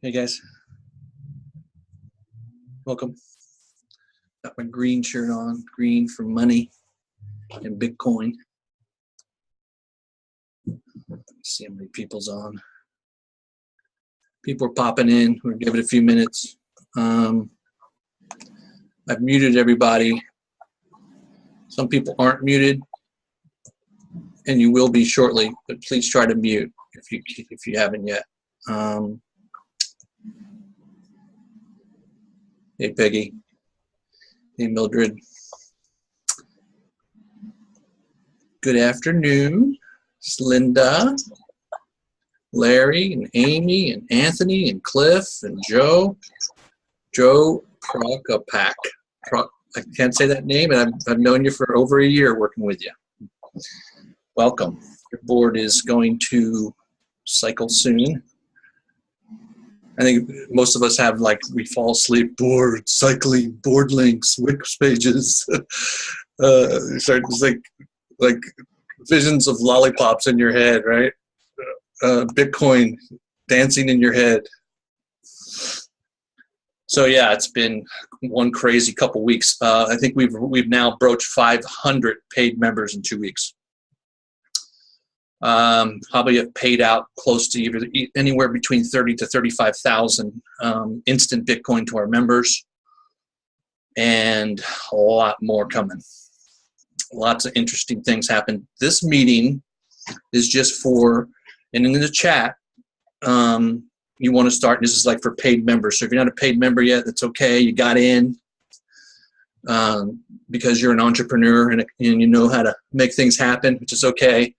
Hey guys, welcome. Got my green shirt on, green for money and Bitcoin. Let's see how many people's on. People are popping in. We'll give it a few minutes. I've muted everybody. Some people aren't muted, and you will be shortly. But please try to mute if you haven't yet. Hey Peggy. Hey Mildred. Good afternoon. It's Linda, Larry, and Amy, and Anthony, and Cliff, and Joe. Joe Prokopak. I can't say that name, and I've known you for over a year working with you. Welcome. Your board is going to cycle soon. I think most of us have, like, we fall asleep, bored, cycling, board links, Wix pages. Start to like visions of lollipops in your head, right? Bitcoin dancing in your head. So yeah, it's been one crazy couple weeks. I think we've now broached 500 paid members in 2 weeks. Probably have paid out close to anywhere between 30 to 35,000 instant Bitcoin to our members, and a lot more coming. Lots of interesting things happen. This meeting is just for, and in the chat, you want to start, this is like for paid members. So if you're not a paid member yet, that's okay. You got in because you're an entrepreneur and you know how to make things happen, which is okay.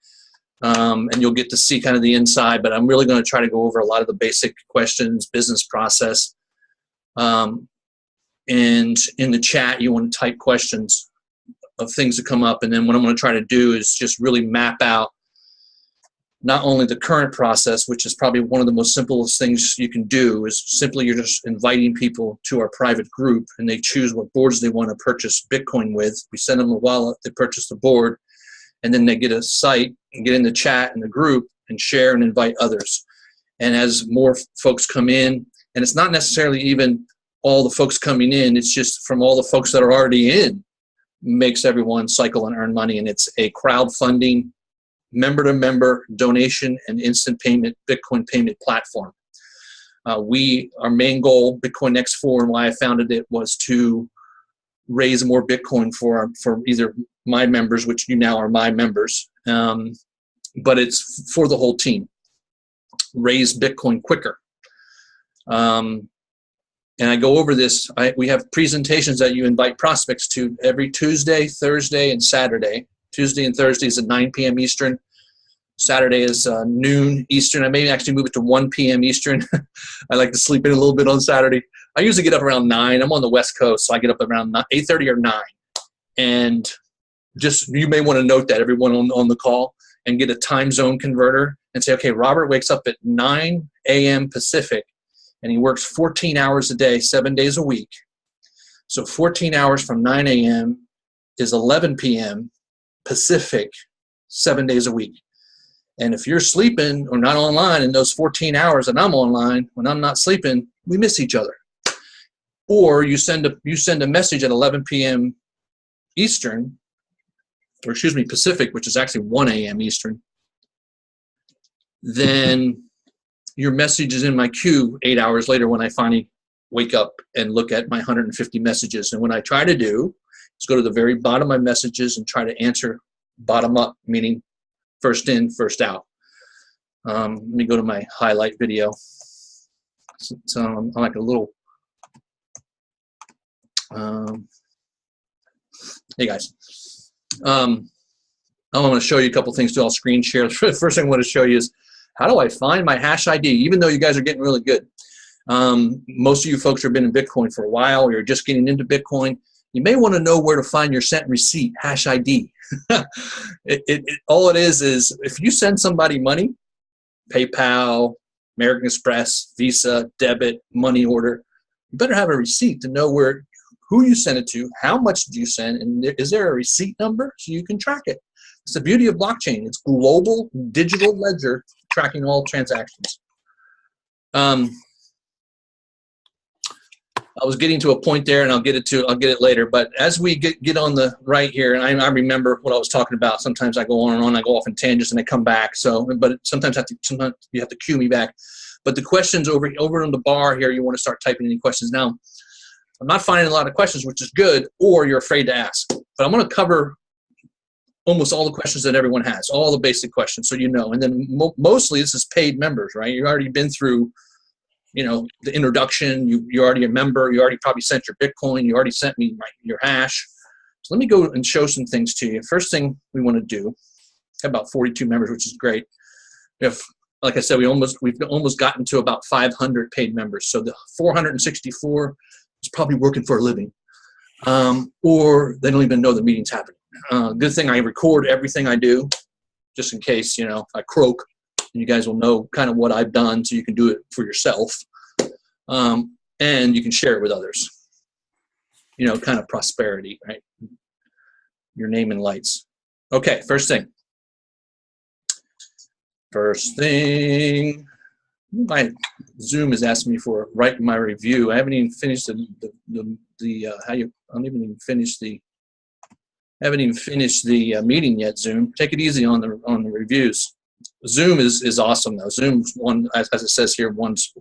And you'll get to see kind of the inside, but I'm really going to try to go over a lot of the basic questions, business process. And in the chat, you want to type questions of things that come up. And then what I'm going to try to do is just really map out not only the current process, which is probably one of the most simplest things you can do, is simply you're just inviting people to our private group and they choose what boards they want to purchase Bitcoin with. We send them a wallet, they purchase the board, and then they get a site and get in the chat in the group and share and invite others. And as more folks come in, and it's not necessarily even all the folks coming in, it's just from all the folks that are already in, makes everyone cycle and earn money. And it's a crowdfunding, member-to-member donation and instant payment Bitcoin payment platform. Our main goal, Bitcoin X4, and why I founded it, was to raise more Bitcoin for either my members, which you now are my members, but it's for the whole team. Raise Bitcoin quicker. And I go over this. We have presentations that you invite prospects to every Tuesday, Thursday, and Saturday. Tuesday and Thursday is at 9 p.m. Eastern. Saturday is noon Eastern. I may actually move it to 1 p.m. Eastern. I like to sleep in a little bit on Saturday. I usually get up around 9. I'm on the West Coast, so I get up around 8:30 or 9. And just, you may want to note that, everyone on the call, and get a time zone converter and say, okay, Robert wakes up at 9 a.m. Pacific, and he works 14 hours a day, 7 days a week. So 14 hours from 9 a.m. is 11 p.m. Pacific, 7 days a week. And if you're sleeping or not online in those 14 hours and I'm online, when I'm not sleeping, we miss each other. Or you send a message at 11 p.m. Eastern, or excuse me, Pacific, which is actually 1 a.m. Eastern, then your message is in my queue 8 hours later when I finally wake up and look at my 150 messages. And what I try to do is go to the very bottom of my messages and try to answer bottom up, meaning first in, first out. Let me go to my highlight video. So I'm like a little, hey guys. I'm going to show you a couple things too. I'll screen share. The first thing I want to show you is how do I find my hash ID, even though you guys are getting really good. Most of you folks have been in Bitcoin for a while, or you're just getting into Bitcoin. You may want to know where to find your sent receipt, hash ID. All it is if you send somebody money, PayPal, American Express, Visa, debit, money order, you better have a receipt to know who you sent it to, how much did you send, and is there a receipt number so you can track it. It's the beauty of blockchain. It's global digital ledger tracking all transactions. I was getting to a point there, and I'll get it later. But as we get on the right here, and I remember what I was talking about. Sometimes I go on and on, I go off in tangents, and I come back. So, but sometimes you have to cue me back. But the questions over on the bar here, you want to start typing any questions now. I'm not finding a lot of questions, which is good, or you're afraid to ask. But I'm going to cover almost all the questions that everyone has, all the basic questions, so you know. And then mostly this is paid members, right? You've already been through, the introduction. You're already a member. You already probably sent your Bitcoin. You already sent me your hash. So let me go and show some things to you. First thing we want to do, about 42 members, which is great. Like I said, we've almost gotten to about 500 paid members. So the 464 is probably working for a living, or they don't even know the meeting's happening. Good thing I record everything I do, just in case, I croak. You guys will know kind of what I've done, so you can do it for yourself, and you can share it with others. Kind of prosperity, right? Your name in lights. Okay, first thing. My Zoom is asking me for write my review. I haven't even finished haven't even finished the meeting yet. Zoom, take it easy on the reviews. Zoom is awesome though. Zoom's one, as it says here, one's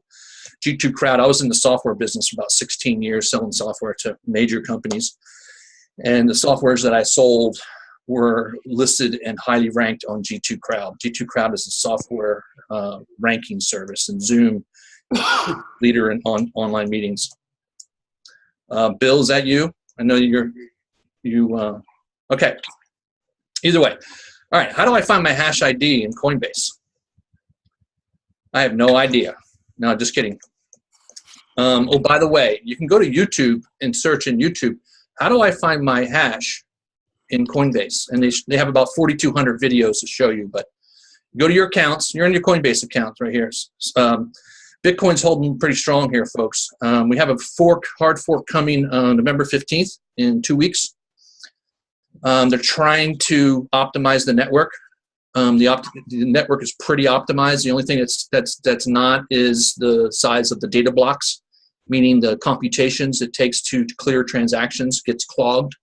G2 Crowd. I was in the software business for about 16 years, selling software to major companies, and the softwares that I sold were listed and highly ranked on G2 Crowd. G2 Crowd is a software ranking service, and Zoom leader in online meetings. Bill, is that you? I know you. Okay. Either way. All right. How do I find my hash ID in Coinbase? I have no idea. No, just kidding. Oh, by the way, you can go to YouTube and search in YouTube, how do I find my hash in Coinbase? And they have about 4,200 videos to show you. But go to your accounts. You're in your Coinbase account right here. Bitcoin's holding pretty strong here, folks. We have a hard fork coming on November 15th in 2 weeks. They're trying to optimize the network. The network is pretty optimized. The only thing that's not is the size of the data blocks, meaning the computations it takes to clear transactions gets clogged.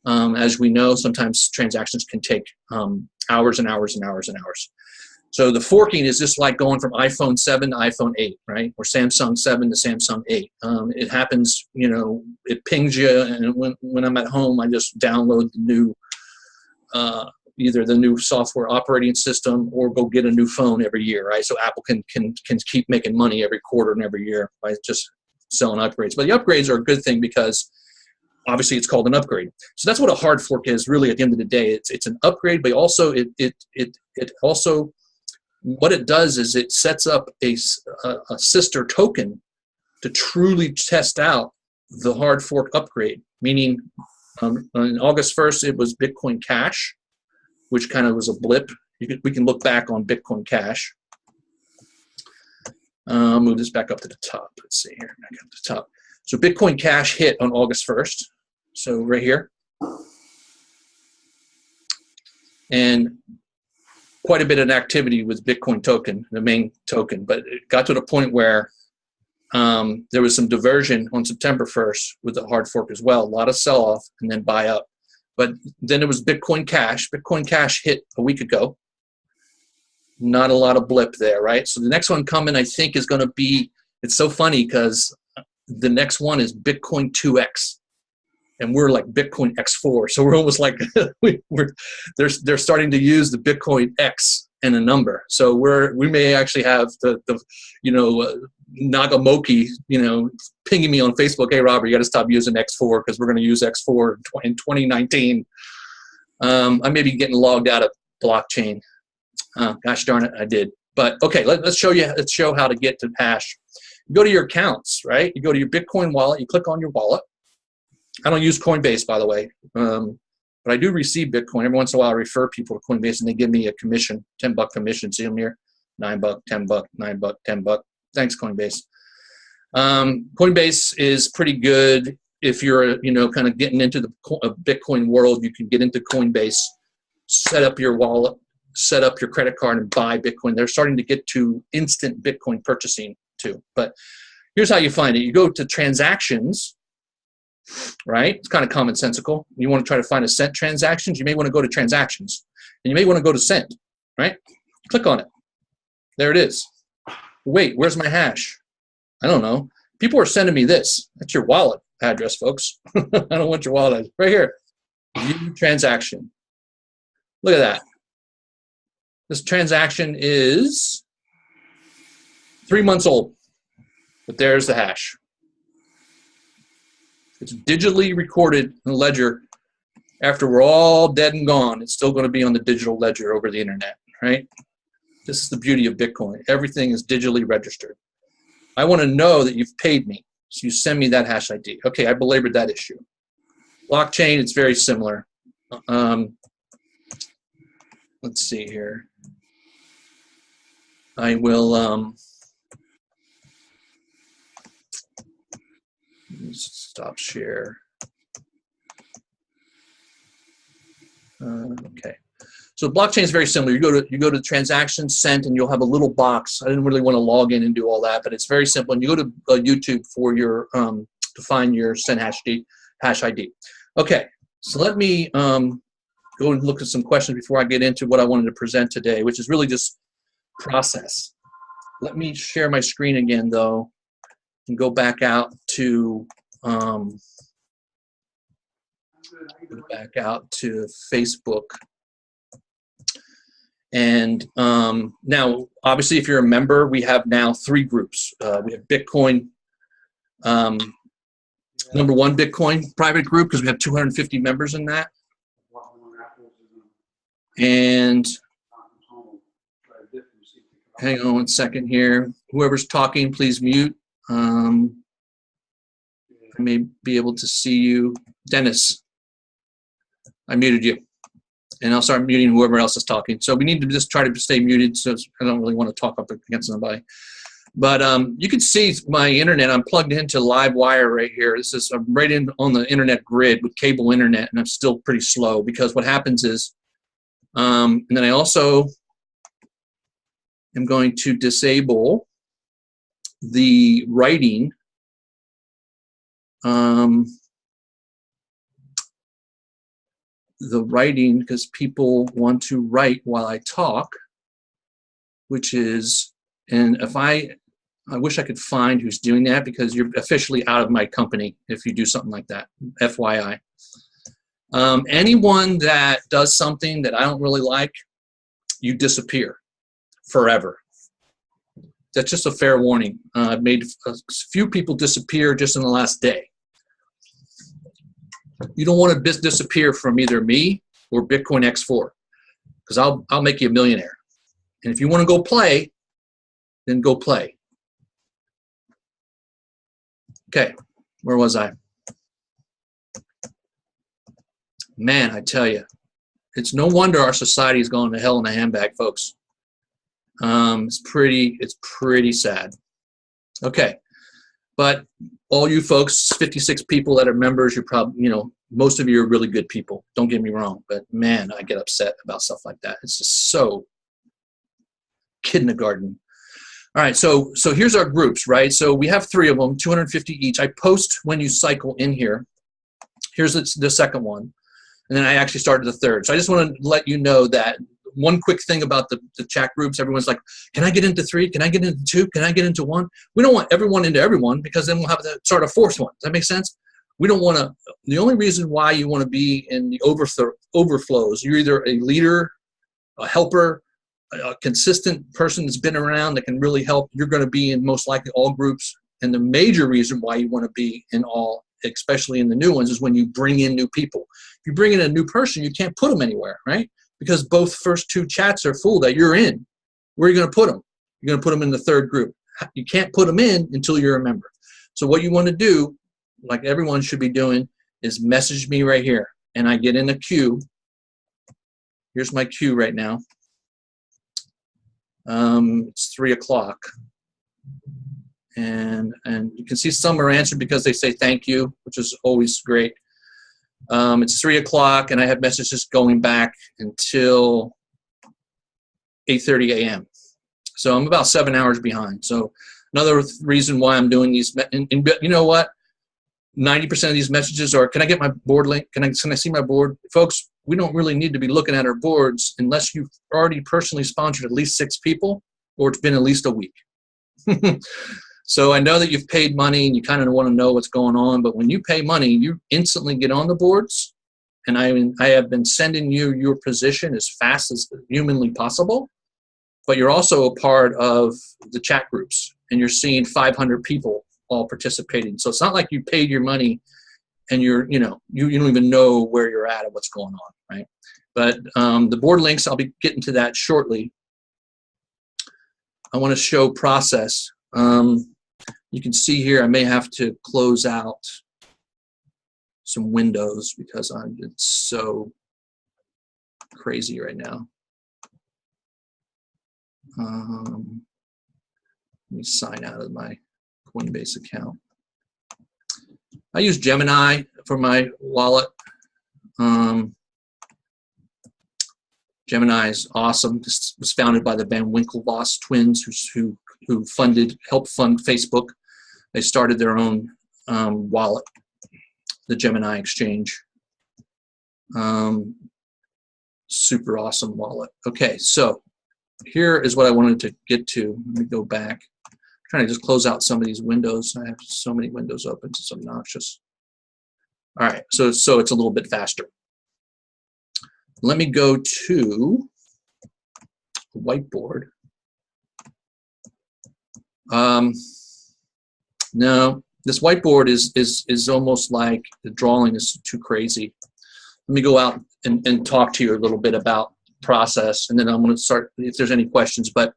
As we know, sometimes transactions can take hours and hours and hours and hours. So the forking is just like going from iPhone 7 to iPhone 8, right? Or Samsung 7 to Samsung 8. It happens, it pings you, and when I'm at home, I just download the new, either the new software operating system or go get a new phone every year, right? So Apple can keep making money every quarter and every year by just selling upgrades. But the upgrades are a good thing because obviously it's called an upgrade. So that's what a hard fork is really at the end of the day. It's an upgrade, but also it also, what it does is it sets up a sister token to truly test out the hard fork upgrade, meaning on August 1st, it was Bitcoin Cash, which kind of was a blip. We can look back on Bitcoin Cash. Move this back up to the top. Let's see here, back up to the top. So Bitcoin Cash hit on August 1st. So right here. And quite a bit of activity with Bitcoin token, the main token, but it got to the point where there was some diversion on September 1st with the hard fork as well. A lot of sell-off and then buy up. But then it was Bitcoin Cash. Bitcoin Cash hit a week ago. Not a lot of blip there, right? So the next one coming, I think, is going to be, it's so funny because the next one is Bitcoin 2X. And we're like Bitcoin X4. So we're almost like, they're starting to use the Bitcoin X and a number. So we may actually have the Nagamoki, pinging me on Facebook, hey, Robert, you got to stop using X4 because we're going to use X4 in 2019. I may be getting logged out of blockchain. Gosh darn it, I did. But okay, let's show how to get to hash. You go to your accounts, right? You go to your Bitcoin wallet. You click on your wallet. I don't use Coinbase, by the way, but I do receive Bitcoin. Every once in a while, I refer people to Coinbase, and they give me a commission, $10 commission. See them here? $9, $10, $9, $10. Thanks, Coinbase. Coinbase is pretty good if you're, kind of getting into the Bitcoin world. You can get into Coinbase, set up your wallet, set up your credit card, and buy Bitcoin. They're starting to get to instant Bitcoin purchasing too. But here's how you find it. You go to transactions, right? It's kind of commonsensical. You want to try to find a sent transactions. You may want to go to transactions, and you may want to go to sent, right? Click on it. There it is. Wait, where's my hash? I don't know. People are sending me this. That's your wallet address, folks. I don't want your wallet address. Right here. View transaction. Look at that. This transaction is 3 months old, but there's the hash. It's digitally recorded in the ledger. After we're all dead and gone, it's still going to be on the digital ledger over the internet, right? This is the beauty of Bitcoin. Everything is digitally registered. I want to know that you've paid me, so you send me that hash ID. Okay, I belabored that issue. Blockchain, it's very similar. Let's see here. I will stop share. Okay. So blockchain is very similar. You go to transactions sent, and you'll have a little box. I didn't really want to log in and do all that, but it's very simple. And you go to YouTube for your to find your send hash ID. Okay. So let me go and look at some questions before I get into what I wanted to present today, which is really just process. Let me share my screen again, though, and go back out to Facebook. And now, obviously, if you're a member, we have now 3 groups. We have Bitcoin, number 1 Bitcoin private group, because we have 250 members in that. And hang on 1 second here. Whoever's talking, please mute. I may be able to see you. Dennis, I muted you. And I'll start muting whoever else is talking. So we need to just try to stay muted, so I don't really want to talk up against somebody. But you can see my internet. I'm plugged into LiveWire right here. I'm right in on the internet grid with cable internet, and I'm still pretty slow because what happens is, and then I also am going to disable the writing. The writing, because people want to write while I talk, which is, and if I wish I could find who's doing that, because you're officially out of my company if you do something like that, FYI. Anyone that does something that I don't really like, you disappear forever. That's just a fair warning. I've made a few people disappear just in the last day. You don't want to disappear from either me or Bitcoin X4, because I'll make you a millionaire. And if you want to go play, then go play. Okay, where was I? Man, I tell you, it's no wonder our society is going to hell in a handbag, folks. It's pretty sad. Okay. But all you folks, 56 people that are members, you're probably, most of you are really good people. Don't get me wrong. But man, I get upset about stuff like that. It's just so kindergarten. All right, so here's our groups, right? So we have 3 of them, 250 each. I post when you cycle in here. Here's the second one. And then I actually started the third. So I just want to let you know that one quick thing about the chat groups. Everyone's like, can I get into 3? Can I get into 2? Can I get into 1? We don't want everyone into everyone, because then we'll have to start a 4th one. Does that make sense? We don't want to. The only reason why you want to be in the overflows, you're either a leader, a helper, a consistent person that's been around that can really help. You're going to be in most likely all groups. And the major reason why you want to be in all, especially in the new ones, is when you bring in new people. If you bring in a new person, you can't put them anywhere, right? Because both first 2 chats are full that you're in. Where are you going to put them? You're going to put them in the 3rd group. You can't put them in until you're a member. So what you want to do, like everyone should be doing, is message me right here. And I get in a queue. Here's my queue right now. It's 3 o'clock. And you can see some are answered because they say thank you, which is always great. It's 3 o'clock, and I have messages going back until 8:30 a.m. So I'm about 7 hours behind. So Another reason why I'm doing these, and you know what? 90% of these messages are, can I get my board link? Can I see my board? Folks, we don't really need to be looking at our boards unless you've already personally sponsored at least 6 people or it's been at least a week. So I know that you've paid money and you kind of want to know what's going on, but when you pay money, you instantly get on the boards. And I have been sending you your position as fast as humanly possible, but you're also a part of the chat groups and you're seeing 500 people all participating. So it's not like you paid your money and you don't even know where you're at and what's going on, right? But the board links, I'll be getting to that shortly. I want to show process. You can see here I may have to close out some windows because it's so crazy right now. Let me sign out of my Coinbase account. I use Gemini for my wallet. Gemini is awesome. This was founded by the Van Winklevoss twins who helped fund Facebook. They started their own wallet, the Gemini Exchange. Super awesome wallet. Okay, so here is what I wanted to get to. Let me go back. I'm trying to just close out some of these windows. I have so many windows open, it's obnoxious. All right, so it's a little bit faster. Let me go to whiteboard. No, this whiteboard is almost like the drawing is too crazy. Let me go out and talk to you a little bit about process, and then I'm going to start if there's any questions. But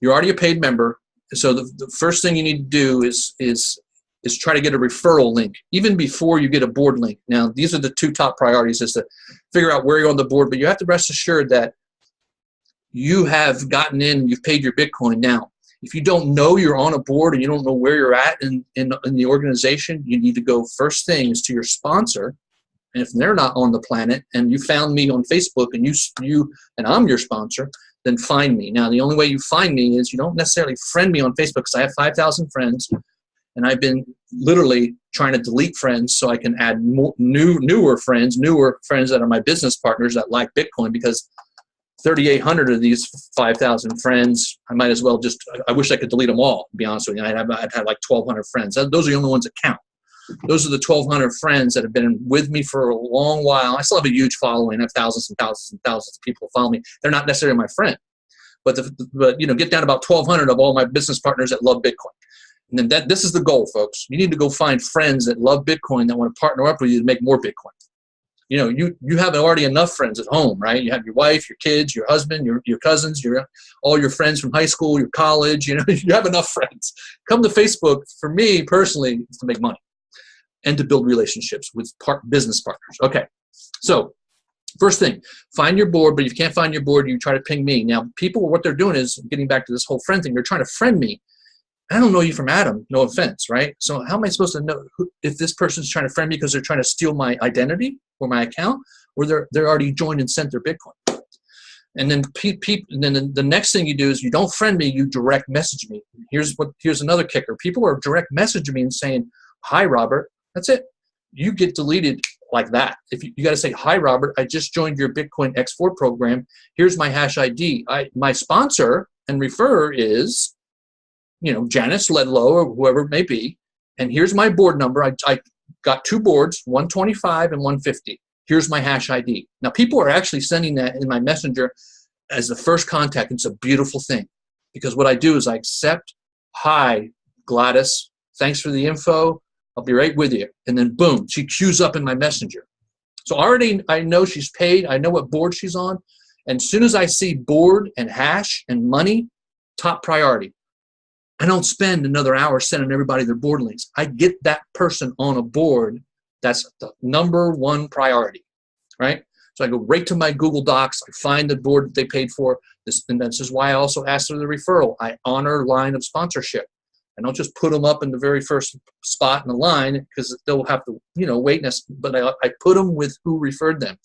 you're already a paid member, so the first thing you need to do is try to get a referral link, even before you get a board link. Now, these are the 2 top priorities, is to figure out where you're on the board, but you have to rest assured that you have gotten in, you've paid your Bitcoin. Now, if you don't know you're on a board and you don't know where you're at in the organization, you need to go first thing is to your sponsor. And if they're not on the planet and you found me on Facebook and and I'm your sponsor, then find me. Now, the only way you find me is you don't necessarily friend me on Facebook because I have 5,000 friends. And I've been literally trying to delete friends so I can add newer friends that are my business partners that like Bitcoin, because 3,800 of these 5,000 friends, I might as well I wish I could delete them all, to be honest with you. I'd have like 1,200 friends. Those are the only ones that count. Those are the 1,200 friends that have been with me for a long while. I still have a huge following. I have thousands and thousands and thousands of people follow me. They're not necessarily my friend. But get down to about 1,200 of all my business partners that love Bitcoin. And then this is the goal, folks. You need to go find friends that love Bitcoin that want to partner up with you to make more Bitcoin. You have already enough friends at home, right? You have your wife, your kids, your husband, your cousins, all your friends from high school, your college. You have enough friends. Come to Facebook, for me personally, is to make money and to build relationships with business partners. Okay, so first thing, find your board, but if you can't find your board, you try to ping me. Now, people, what they're doing is, getting back to this whole friend thing, they're trying to friend me. I don't know you from Adam, no offense, right? So how am I supposed to know if this person's trying to friend me because they're trying to steal my identity or my account, or they're already joined and sent their Bitcoin? And then the next thing you do is you don't friend me, you direct message me. Here's another kicker. People are direct messaging me and saying, "Hi, Robert." That's it. You get deleted like that. If you got to say, "Hi, Robert, I just joined your Bitcoin X4 program. Here's my hash ID. My sponsor and referrer is, Janice Ledlow or whoever it may be. And here's my board number. I got 2 boards, 125 and 150. Here's my hash ID." Now, people are actually sending that in my messenger as the first contact. It's a beautiful thing, because what I do is I accept, "Hi, Gladys. Thanks for the info. I'll be right with you." And then boom, she queues up in my messenger. So already I know she's paid. I know what board she's on. And as soon as I see board and hash and money, top priority. I don't spend another hour sending everybody their board links. I get that person on a board. That's the #1 priority, right? So I go right to my Google Docs. I find the board that they paid for. And this is why I also ask for the referral. I honor line of sponsorship. I don't just put them up in the very first spot in the line, because they'll have to, wait. But I put them with who referred them.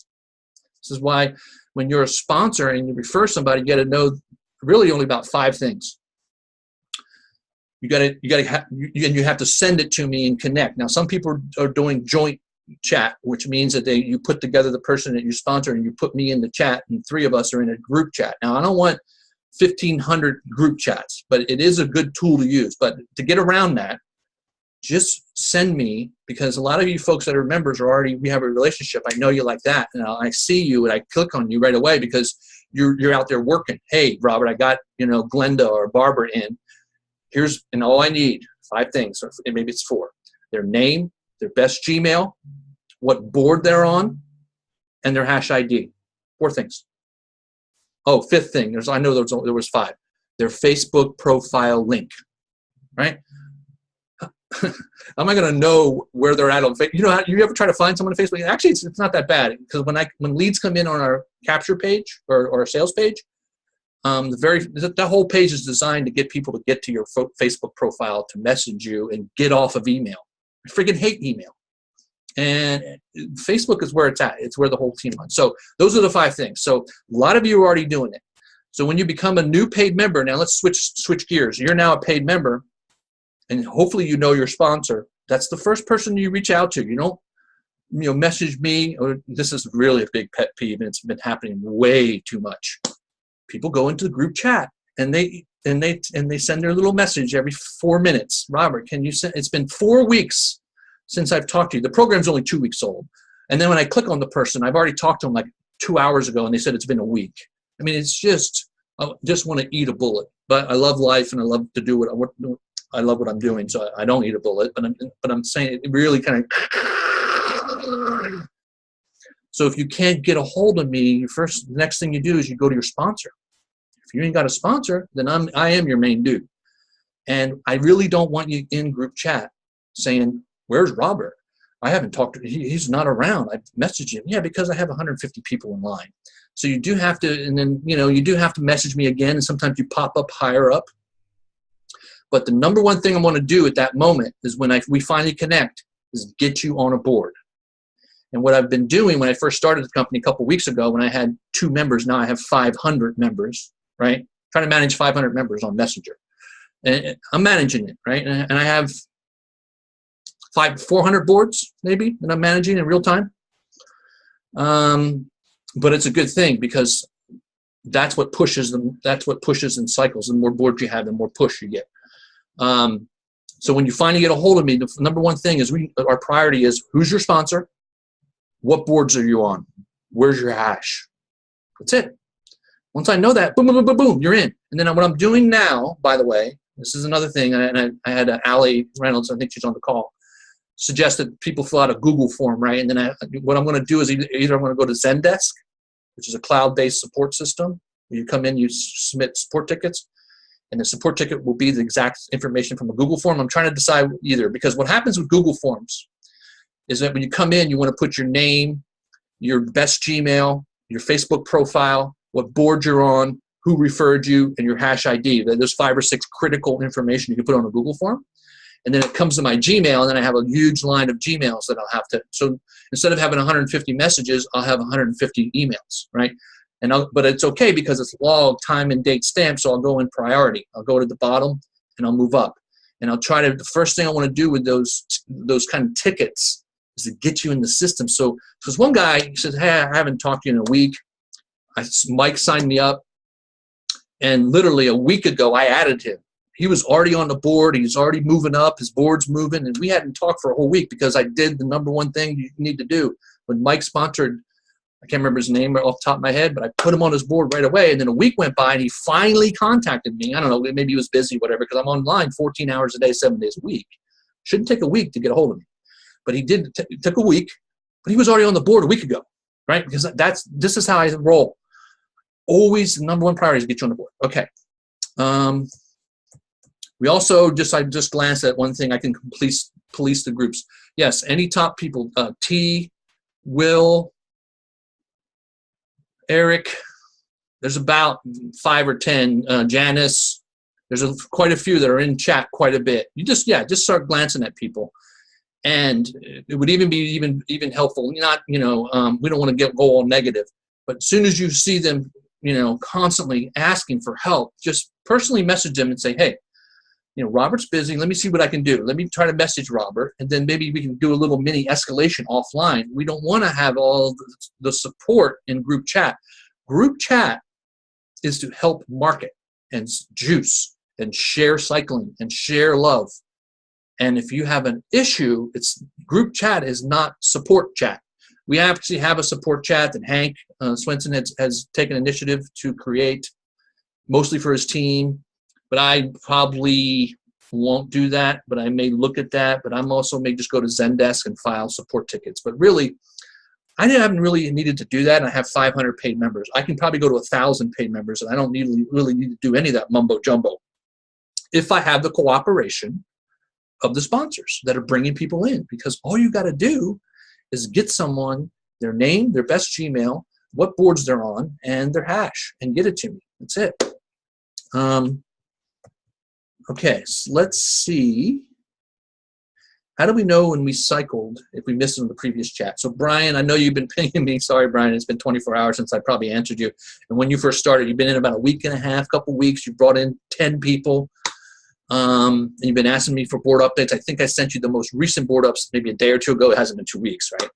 This is why when you're a sponsor and you refer somebody, you got to know really only about 5 things. you have to send it to me and connect. Now, some people are doing joint chat, which means that you put together the person that you sponsor and you put me in the chat, and 3 of us are in a group chat. Now, I don't want 1,500 group chats, but it is a good tool to use. But to get around that, just send me, because a lot of you folks that are members we have a relationship. I know you like that, and I see you and I click on you right away because you're out there working. Hey, Robert, I got Glenda or Barbara in. And all I need 5 things, or maybe it's 4: their name, their best Gmail, what board they're on, and their hash ID. 4 things. Oh, 5th thing. I know there was 5. Their Facebook profile link, right? How am I going to know where they're at on Facebook? You ever try to find someone on Facebook? Actually, it's not that bad, because when leads come in on our capture page or our sales page, the whole page is designed to get people to get to your Facebook profile to message you and get off of email. I freaking hate email. And Facebook is where it's at. It's where the whole team runs. So those are the 5 things. So a lot of you are already doing it. So when you become a new paid member, now let's switch gears. You're now a paid member, and hopefully you know your sponsor. That's the first person you reach out to. You don't message me, or this is really a big pet peeve, and it's been happening way too much. People go into the group chat and they send their little message every 4 minutes. Robert, can you send? It's been 4 weeks since I've talked to you. The program's only 2 weeks old. And then when I click on the person, I've already talked to them like 2 hours ago, and they said it's been a week. I mean, it's just, I just want to eat a bullet. But I love life, and I love to do I love what I'm doing, so I don't eat a bullet. But I'm saying it really kind of. So if you can't get a hold of me, the next thing you do is you go to your sponsor. If you ain't got a sponsor, then I am your main dude. And I really don't want you in group chat saying, "Where's Robert? I haven't talked to him. He's not around. I messaged him." Yeah, because I have 150 people in line. So you do have to, and then you do have to message me again, and sometimes you pop up higher up. But the number one thing I want to do at that moment is when we finally connect is get you on a board. And what I've been doing when I first started the company a couple of weeks ago, when I had 2 members, now I have 500 members, right? Trying to manage 500 members on Messenger. And I'm managing it, right? And I have 400 boards maybe that I'm managing in real time. But it's a good thing, because that's what pushes them. That's what pushes in cycles. The more boards you have, the more push you get. So when you finally get a hold of me, the number one thing is our priority is, who's your sponsor? What boards are you on? Where's your hash? That's it. Once I know that, boom, boom, boom, boom, boom, you're in. And then what I'm doing now, by the way, this is another thing, and I had Allie Reynolds, I think she's on the call, suggested people fill out a Google form, right? And then what I'm going to do is either I'm going to go to Zendesk, which is a cloud-based support system. Where you come in, you submit support tickets, and the support ticket will be the exact information from a Google form. I'm trying to decide either, because what happens with Google forms is that when you come in, you want to put your name, your best Gmail, your Facebook profile, what board you're on, who referred you, and your hash ID. There's 5 or 6 critical information you can put on a Google form. And then it comes to my Gmail, and then I have a huge line of Gmails that I'll have to. So instead of having 150 messages, I'll have 150 emails, right? But it's okay, because it's logged, time and date stamped, so I'll go in priority. I'll go to the bottom, and I'll move up. And I'll try to, the first thing I want to do with those kind of tickets is to get you in the system. So, because one guy, he says, "Hey, I haven't talked to you in a week." Mike signed me up, and literally a week ago, I added him. He was already on the board. He's already moving up. His board's moving, and we hadn't talked for a whole week, because I did the number one thing you need to do. When Mike sponsored, I can't remember his name off the top of my head, but I put him on his board right away, and then a week went by, and he finally contacted me. I don't know, maybe he was busy, whatever, because I'm online 14 hours a day, 7 days a week. Shouldn't take a week to get a hold of me. But he did. It took a week, but he was already on the board a week ago, right? Because this is how I roll. Always the number one priority is to get you on the board. Okay. We also I just glanced at one thing. I can police the groups. Yes, any top people, T, Will, Eric, there's about 5 or 10, Janice, there's quite a few that are in chat quite a bit. You just start glancing at people. And it would even be even helpful, not, we don't want to go all negative, but as soon as you see them, constantly asking for help, just personally message them and say, "Hey, Robert's busy. Let me see what I can do. Let me try to message Robert, and then maybe we can do a little mini escalation offline. We don't want to have all the support in group chat. Group chat is to help market and juice and share cycling and share love. And if you have an issue, group chat is not support chat. We actually have a support chat that Hank Swenson has taken initiative to create, mostly for his team. But I probably won't do that, but I may look at that. But I'm also may just go to Zendesk and file support tickets. But really, I haven't really needed to do that, and I have 500 paid members. I can probably go to 1,000 paid members, and I don't really need to do any of that mumbo jumbo if I have the cooperation of the sponsors that are bringing people in. Because all you got to do is get someone, their name, their best Gmail, what boards they're on, and their hash, and get it to me. That's it. Okay, so let's see. How do we know when we cycled if we missed it in the previous chat? So Brian, I know you've been pinging me. Sorry, Brian, it's been 24 hours since I probably answered you. And when you first started, you've been in about a week and a half, couple weeks. You brought in 10 people. And you've been asking me for board updates. I think I sent you the most recent board ups maybe a day or two ago. It hasn't been 2 weeks, right?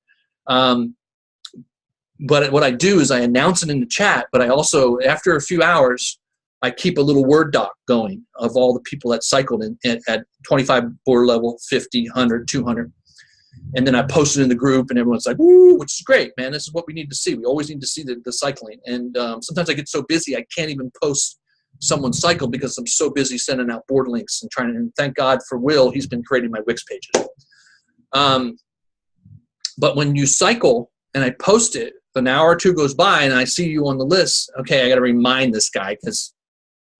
But what I do is I announce it in the chat, but I also, after a few hours, I keep a little Word doc going of all the people that cycled at 25 board level, 50, 100, 200. And then I post it in the group, and everyone's like, woo, which is great, man. This is what we need to see. We always need to see the cycling. And sometimes I get so busy I can't even post someone's cycle because I'm so busy sending out board links and trying to, and thank God for Will, he's been creating my Wix pages. But when you cycle and I post it, an hour or two goes by and I see you on the list, okay, I got to remind this guy because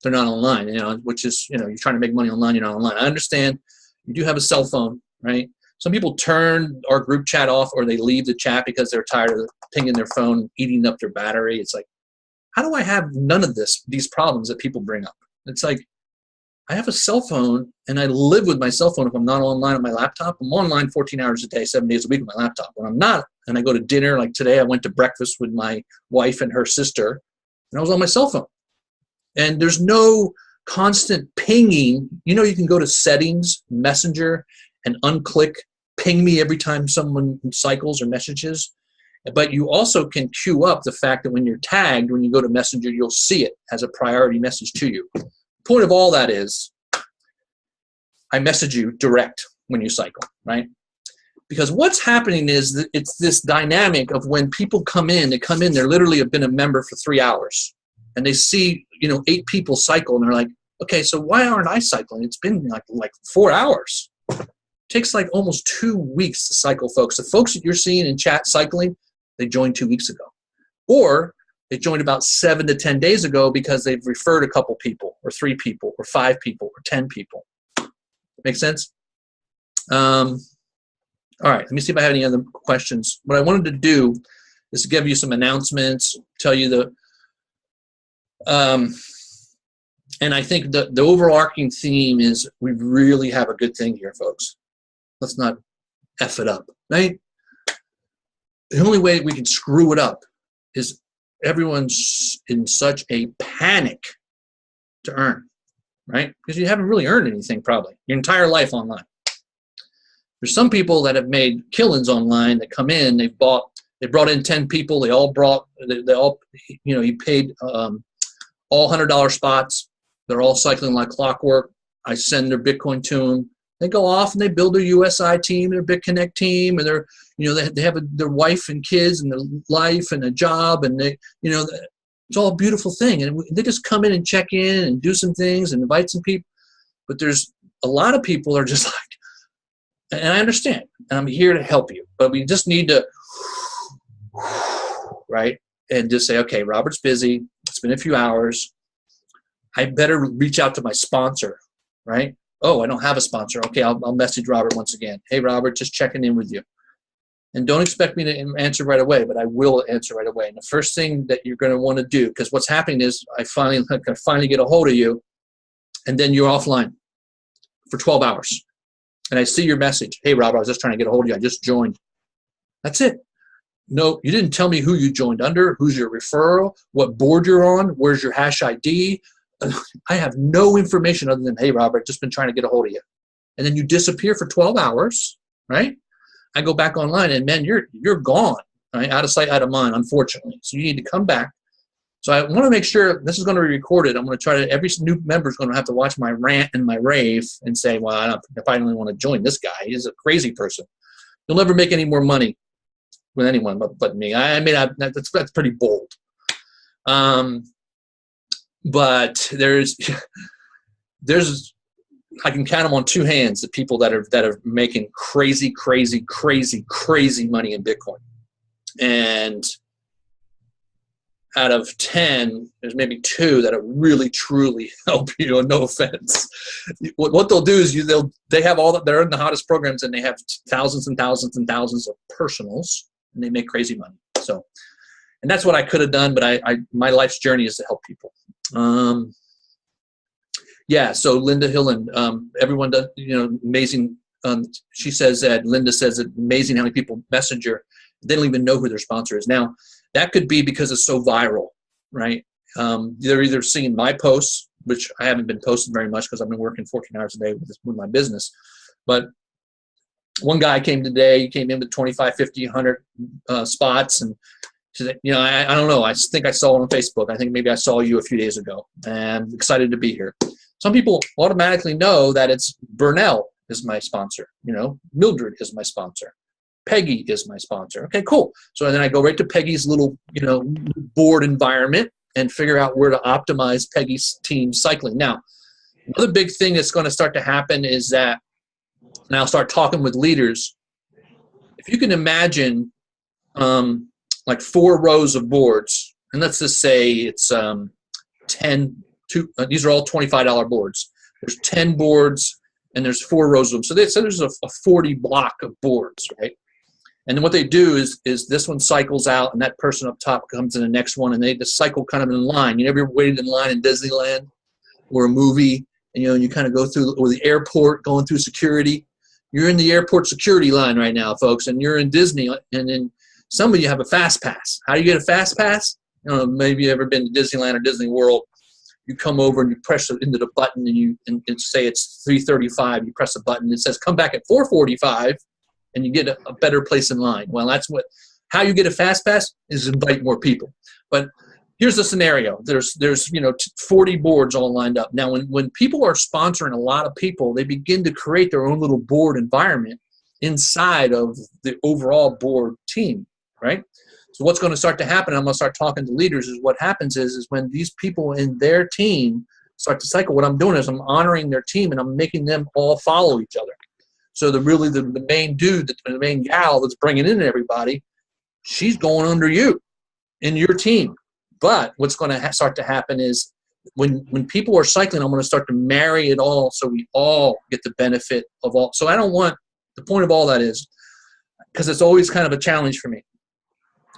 they're not online, which is, you're trying to make money online, you're not online. I understand you do have a cell phone, right? Some people turn our group chat off or they leave the chat because they're tired of pinging their phone, eating up their battery. It's like, how do I have none of these problems that people bring up? It's like, I have a cell phone and I live with my cell phone if I'm not online on my laptop. I'm online 14 hours a day, 7 days a week on my laptop. When I'm not, and I go to dinner, like today I went to breakfast with my wife and her sister, and I was on my cell phone. And there's no constant pinging. You can go to settings, messenger, and unclick ping me every time someone cycles or messages. But you also can queue up the fact that when you're tagged, when you go to messenger, you'll see it as a priority message to you. The point of all that is I message you direct when you cycle, right? Because what's happening is that it's this dynamic of when people come in, they literally have been a member for 3 hours. And they see, 8 people cycle, and they're like, okay, so why aren't I cycling? It's been like 4 hours. It takes like almost 2 weeks to cycle, folks. The folks that you're seeing in chat cycling, they joined 2 weeks ago. Or they joined about 7 to 10 days ago because they've referred a couple people, or 3 people, or 5 people, or 10 people. Make sense? All right, let me see if I have any other questions. What I wanted to do is to give you some announcements, tell you and I think the overarching theme is we really have a good thing here, folks. Let's not F it up, right? The only way we can screw it up is everyone's in such a panic to earn, right? Because you haven't really earned anything probably your entire life online. There's some people that have made killings online that come in, they brought in 10 people, they all, you paid all $100 spots. They're all cycling like clockwork. I send their Bitcoin to them. They go off and they build their USI team, their BitConnect team, and they have their wife and kids and their life and a job, and it's all a beautiful thing. And they just come in and check in and do some things and invite some people. But there's a lot of people are just like, and I understand, and I'm here to help you, but we just need to, right, and just say, okay, Robert's busy. It's been a few hours. I better reach out to my sponsor, right? Oh, I don't have a sponsor. Okay, I'll message Robert once again. Hey, Robert, just checking in with you. And don't expect me to answer right away, but I will answer right away. And the first thing that you're going to want to do, because what's happening is I finally get a hold of you, and then you're offline for 12 hours. And I see your message. Hey, Robert, I was just trying to get a hold of you. I just joined. That's it. No, you didn't tell me who you joined under, who's your referral, what board you're on, where's your hash ID, I have no information other than, hey, Robert, just been trying to get a hold of you. And then you disappear for 12 hours, right? I go back online and man, you're gone, right? Out of sight, out of mind, unfortunately. So you need to come back. So I want to make sure this is going to be recorded. I'm going to try to, every new member is going to have to watch my rant and my rave and say, well, I finally want to join this guy. He's a crazy person. You'll never make any more money with anyone but me. I mean, that's pretty bold. But there's I can count them on two hands, the people that are making crazy money in Bitcoin. And out of 10, there's maybe 2 that really truly help you. No offense. What they'll do is they have they're in the hottest programs and they have thousands and thousands and thousands of personals and they make crazy money. So, and that's what I could have done, but my life's journey is to help people. Yeah, so Linda Hillen, everyone does, amazing. She says that, Linda says that amazing how many people message her. They don't even know who their sponsor is. Now, that could be because it's so viral, right? They're either seeing my posts, which I haven't been posting very much because I've been working 14 hours a day with my business. But one guy came today, he came in with 25, 50, 100 spots, and she said, I don't know. I think I saw it on Facebook. I think maybe I saw you a few days ago. And I'm excited to be here. Some people automatically know that it's Burnell is my sponsor. Mildred is my sponsor. Peggy is my sponsor. Okay, cool. So then I go right to Peggy's little, board environment and figure out where to optimize Peggy's team cycling. Now, another big thing that's going to start to happen is that, and I'll start talking with leaders. If you can imagine like 4 rows of boards, and let's just say it's 10, these are all $25 boards. There's 10 boards and there's 4 rows of them. So there's a 40 block of boards, right? And then what they do is this one cycles out and that person up top comes in the next one and they just cycle kind of in line. You ever waited in line in Disneyland or a movie and you kind of go through, or the airport going through security? You're in the airport security line right now, folks, and you're in Disney, and then some of you have a fast pass. How do you get a fast pass? Maybe you've ever been to Disneyland or Disney World. You come over and you press into the button and say it's 3:35. You press a button. It says come back at 4:45, and you get a better place in line. Well, that's how you get a fast pass is invite more people. But here's the scenario. There's 40 boards all lined up. Now, when people are sponsoring a lot of people, they begin to create their own little board environment inside of the overall board team, right? So what's going to start to happen, I'm going to start talking to leaders, is what happens is when these people in their team start to cycle, what I'm doing is I'm honoring their team and I'm making them all follow each other. So the main dude, the main gal that's bringing in everybody, she's going under you in your team. But what's going to start to happen is when people are cycling, I'm going to start to marry it all so we all get the benefit of all. So the point of all that is, because it's always kind of a challenge for me,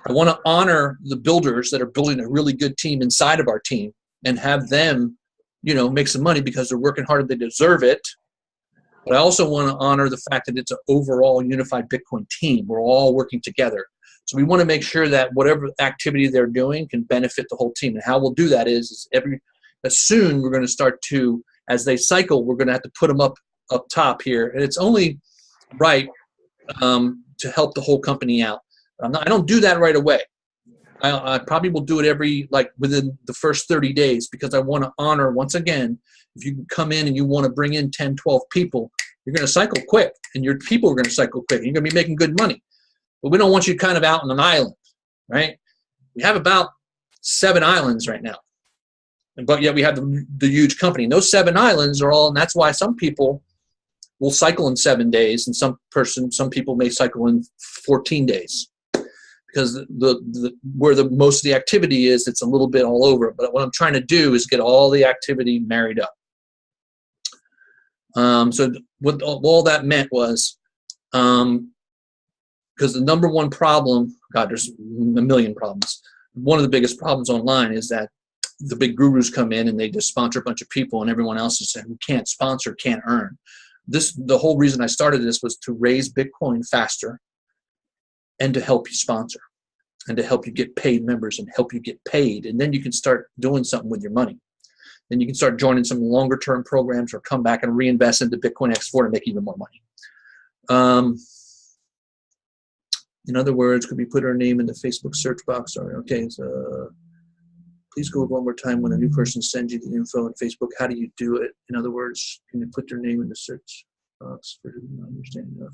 I want to honor the builders that are building a really good team inside of our team and have them, make some money because they're working hard and they deserve it. But I also want to honor the fact that it's an overall unified Bitcoin team. We're all working together. So we want to make sure that whatever activity they're doing can benefit the whole team. And how we'll do that is soon we're going to start to, as they cycle, we're going to have to put them up top here. And it's only right to help the whole company out. I don't do that right away. I probably will do it within the first 30 days because I want to honor, once again, if you come in and you want to bring in 10, 12 people, you're going to cycle quick and your people are going to cycle quick. You're going to be making good money. But we don't want you kind of out on an island, right? We have about 7 islands right now. But yet we have the huge company. And those 7 islands are all, and that's why some people will cycle in 7 days and some people may cycle in 14 days. Because where most of the activity is, it's a little bit all over. But what I'm trying to do is get all the activity married up. So what all that meant was, because the number one problem, there's a million problems. One of the biggest problems online is that the big gurus come in and they just sponsor a bunch of people, and everyone else is saying, who can't sponsor, can't earn. The whole reason I started this was to raise Bitcoin faster and to help you sponsor and to help you get paid members and help you get paid. And then you can start doing something with your money. then you can start joining some longer term programs or come back and reinvest into Bitcoin X4 to make even more money. In other words, could we put our name in the Facebook search box? Sorry, okay, so please go one more time when a new person sends you the info on Facebook. How do you do it? In other words, can you put their name in the search box? For understanding.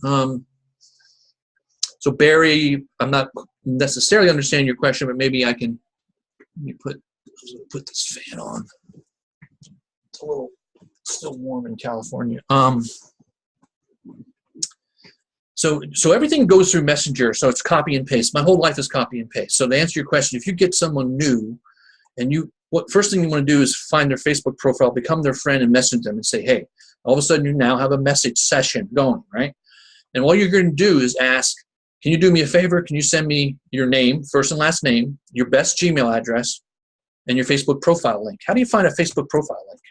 So Barry, I'm not necessarily understanding your question, but maybe I can. Let me put this fan on. It's a little still warm in California. So everything goes through Messenger, so it's copy and paste. My whole life is copy and paste. So to answer your question, if you get someone new, and what first thing you want to do is find their Facebook profile, become their friend, and message them and say, hey, all of a sudden you now have a message session going, right? And all you're going to do is ask, can you do me a favor? Can you send me your name, first and last name, your best Gmail address, and your Facebook profile link? How do you find a Facebook profile link?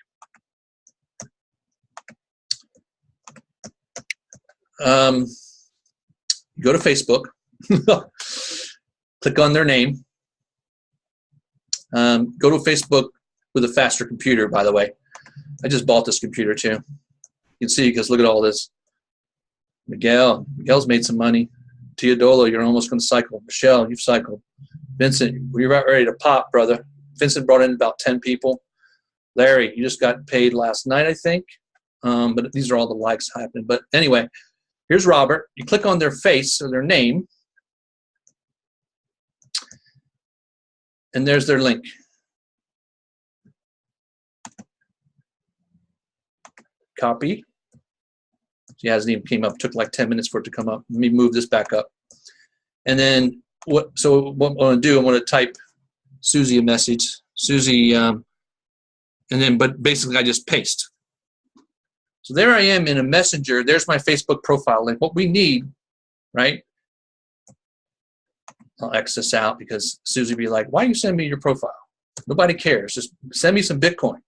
Go to Facebook, click on their name. Go to Facebook with a faster computer, by the way. I just bought this computer too. You can see, because look at all this. Miguel's made some money. Teodolo, you're almost going to cycle. Michelle, you've cycled. Vincent, we're about ready to pop, brother. Vincent brought in about 10 people. Larry, you just got paid last night, I think. But these are all the likes happening. But anyway, here's Robert. You click on their face or their name, and there's their link. Copy. She hasn't even came up. It took like 10 minutes for it to come up. Let me move this back up. And then what I'm going to do, I'm going to type Susie a message. Susie, and then, but basically I just paste. So there I am in a messenger. There's my Facebook profile link. What we need, right? I'll X this out because Susie will be like, why are you sending me your profile? Nobody cares. Just send me some Bitcoin.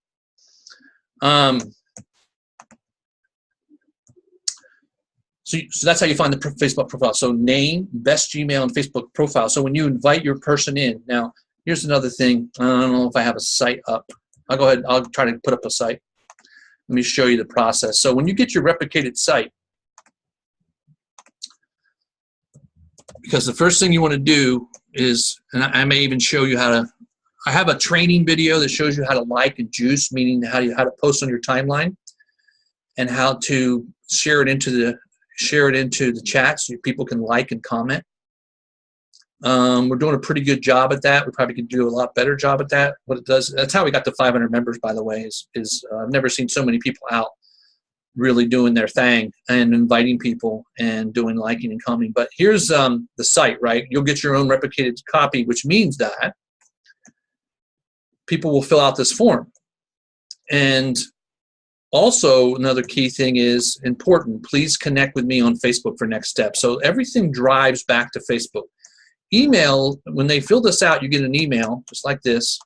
So that's how you find the Facebook profile. So name, best Gmail, and Facebook profile. So when you invite your person in, now here's another thing. I don't know if I have a site up. I'll go ahead. I'll try to put up a site. Let me show you the process. So when you get your replicated site, because the first thing you want to do is, and I may even show you how to, I have a training video that shows you how to like and juice, meaning how to post on your timeline and how to share it into the chat so people can like and comment. We're doing a pretty good job at that. We probably could do a lot better job at that. What it does, that's how we got to 500 members, by the way, is I've never seen so many people out really doing their thing and inviting people and doing liking and commenting. But here's the site, right? You'll get your own replicated copy, which means that people will fill out this form. And also, another key thing is important. Please connect with me on Facebook for next steps. So everything drives back to Facebook. Email, when they fill this out, you get an email just like this.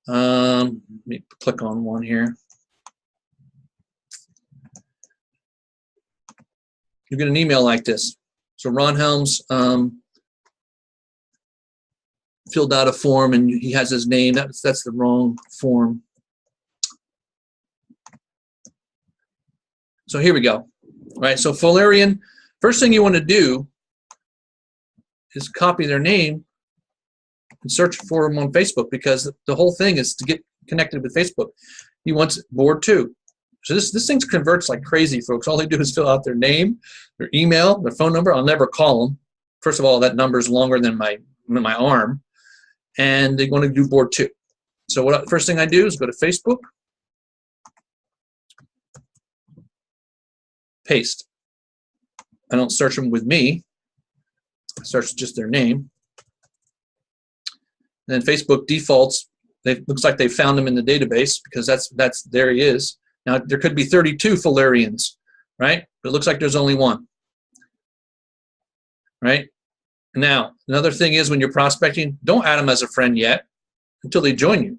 Let me click on one here. You get an email like this. So Ron Helms filled out a form and he has his name. That's the wrong form. So here we go. All right, so Fularian, first thing you want to do is copy their name and search for them on Facebook, because the whole thing is to get connected with Facebook. He wants board 2. So this thing converts like crazy, folks. All they do is fill out their name, their email, their phone number. I'll never call them. First of all, that number is longer than my arm. And they want to do board 2. So first thing I do is go to Facebook, paste. I don't search them with me. I search just their name. And then Facebook defaults. Looks like they found him in the database, because that's there he is. Now there could be 32 Fularians, right? But it looks like there's only one, right? Now, another thing is, when you're prospecting, don't add them as a friend yet until they join you.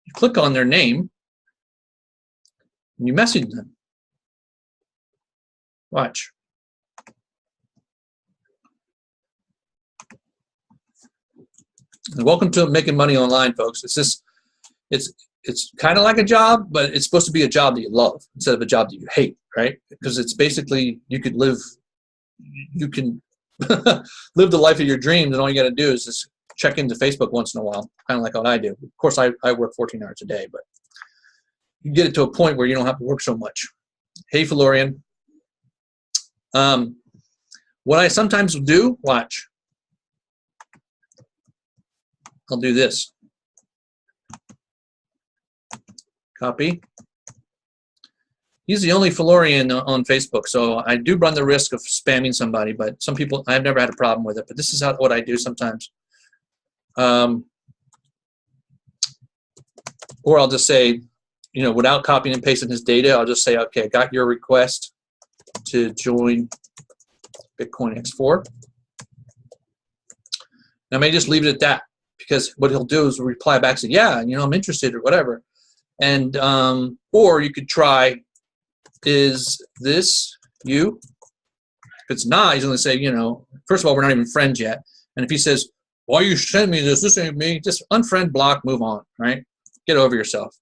You click on their name and you message them. Watch. And welcome to Making Money Online, folks. It's kind of like a job, but it's supposed to be a job that you love instead of a job that you hate, right? Because it's basically you can live the life of your dreams, and all you got to do is just check into Facebook once in a while, kind of like what I do. Of course, I work 14 hours a day, but you get it to a point where you don't have to work so much. Hey, Florian. What I sometimes do, watch. I'll do this. Copy. He's the only Florian on Facebook, so I do run the risk of spamming somebody, but some people, I've never had a problem with it, but this is what I do sometimes. Or I'll just say, you know, without copying and pasting his data, I'll just say, okay, I got your request to join Bitcoin X4. I may just leave it at that, because what he'll do is reply back, say, yeah, you know, I'm interested or whatever. And or you could try, is this you? If it's not, he's going to say, you know, first of all, we're not even friends yet. And if he says, why you send me this? This ain't me. Just unfriend, block, move on, right? Get over yourself.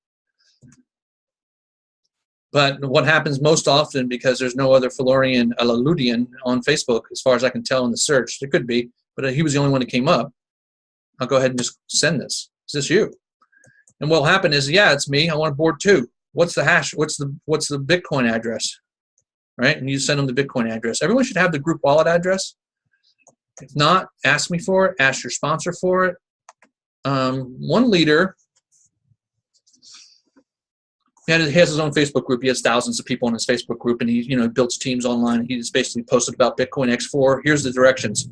But what happens most often, because there's no other Florian Alaludian on Facebook, as far as I can tell in the search, there could be, but he was the only one that came up. I'll go ahead and just send this. Is this you? And what'll happen is, yeah, it's me. I want a board too. What's the hash? What's the Bitcoin address? Right? And you send them the Bitcoin address. Everyone should have the group wallet address. If not, ask me for it. Ask your sponsor for it. One leader, he has his own Facebook group. He has thousands of people in his Facebook group, and he, you know, builds teams online. He just basically posted about Bitcoin X4. Here's the directions.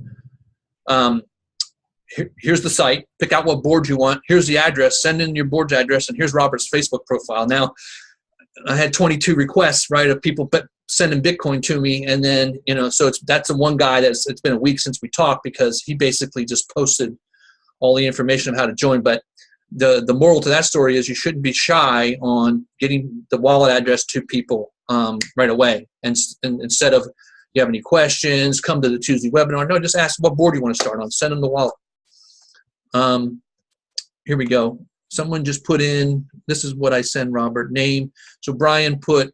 Here's the site. Pick out what board you want. Here's the address. Send in your board's address, and here's Robert's Facebook profile. Now, I had 22 requests, right, of people sending Bitcoin to me, and then, you know, so that's the one guy it's been a week since we talked, because he basically just posted all the information of how to join. But the moral to that story is you shouldn't be shy on getting the wallet address to people right away. And instead of, you have any questions, come to the Tuesday webinar. No, just ask what board you want to start on. Send them the wallet. Here we go. Someone just put in, this is what I send Robert, name. So Brian put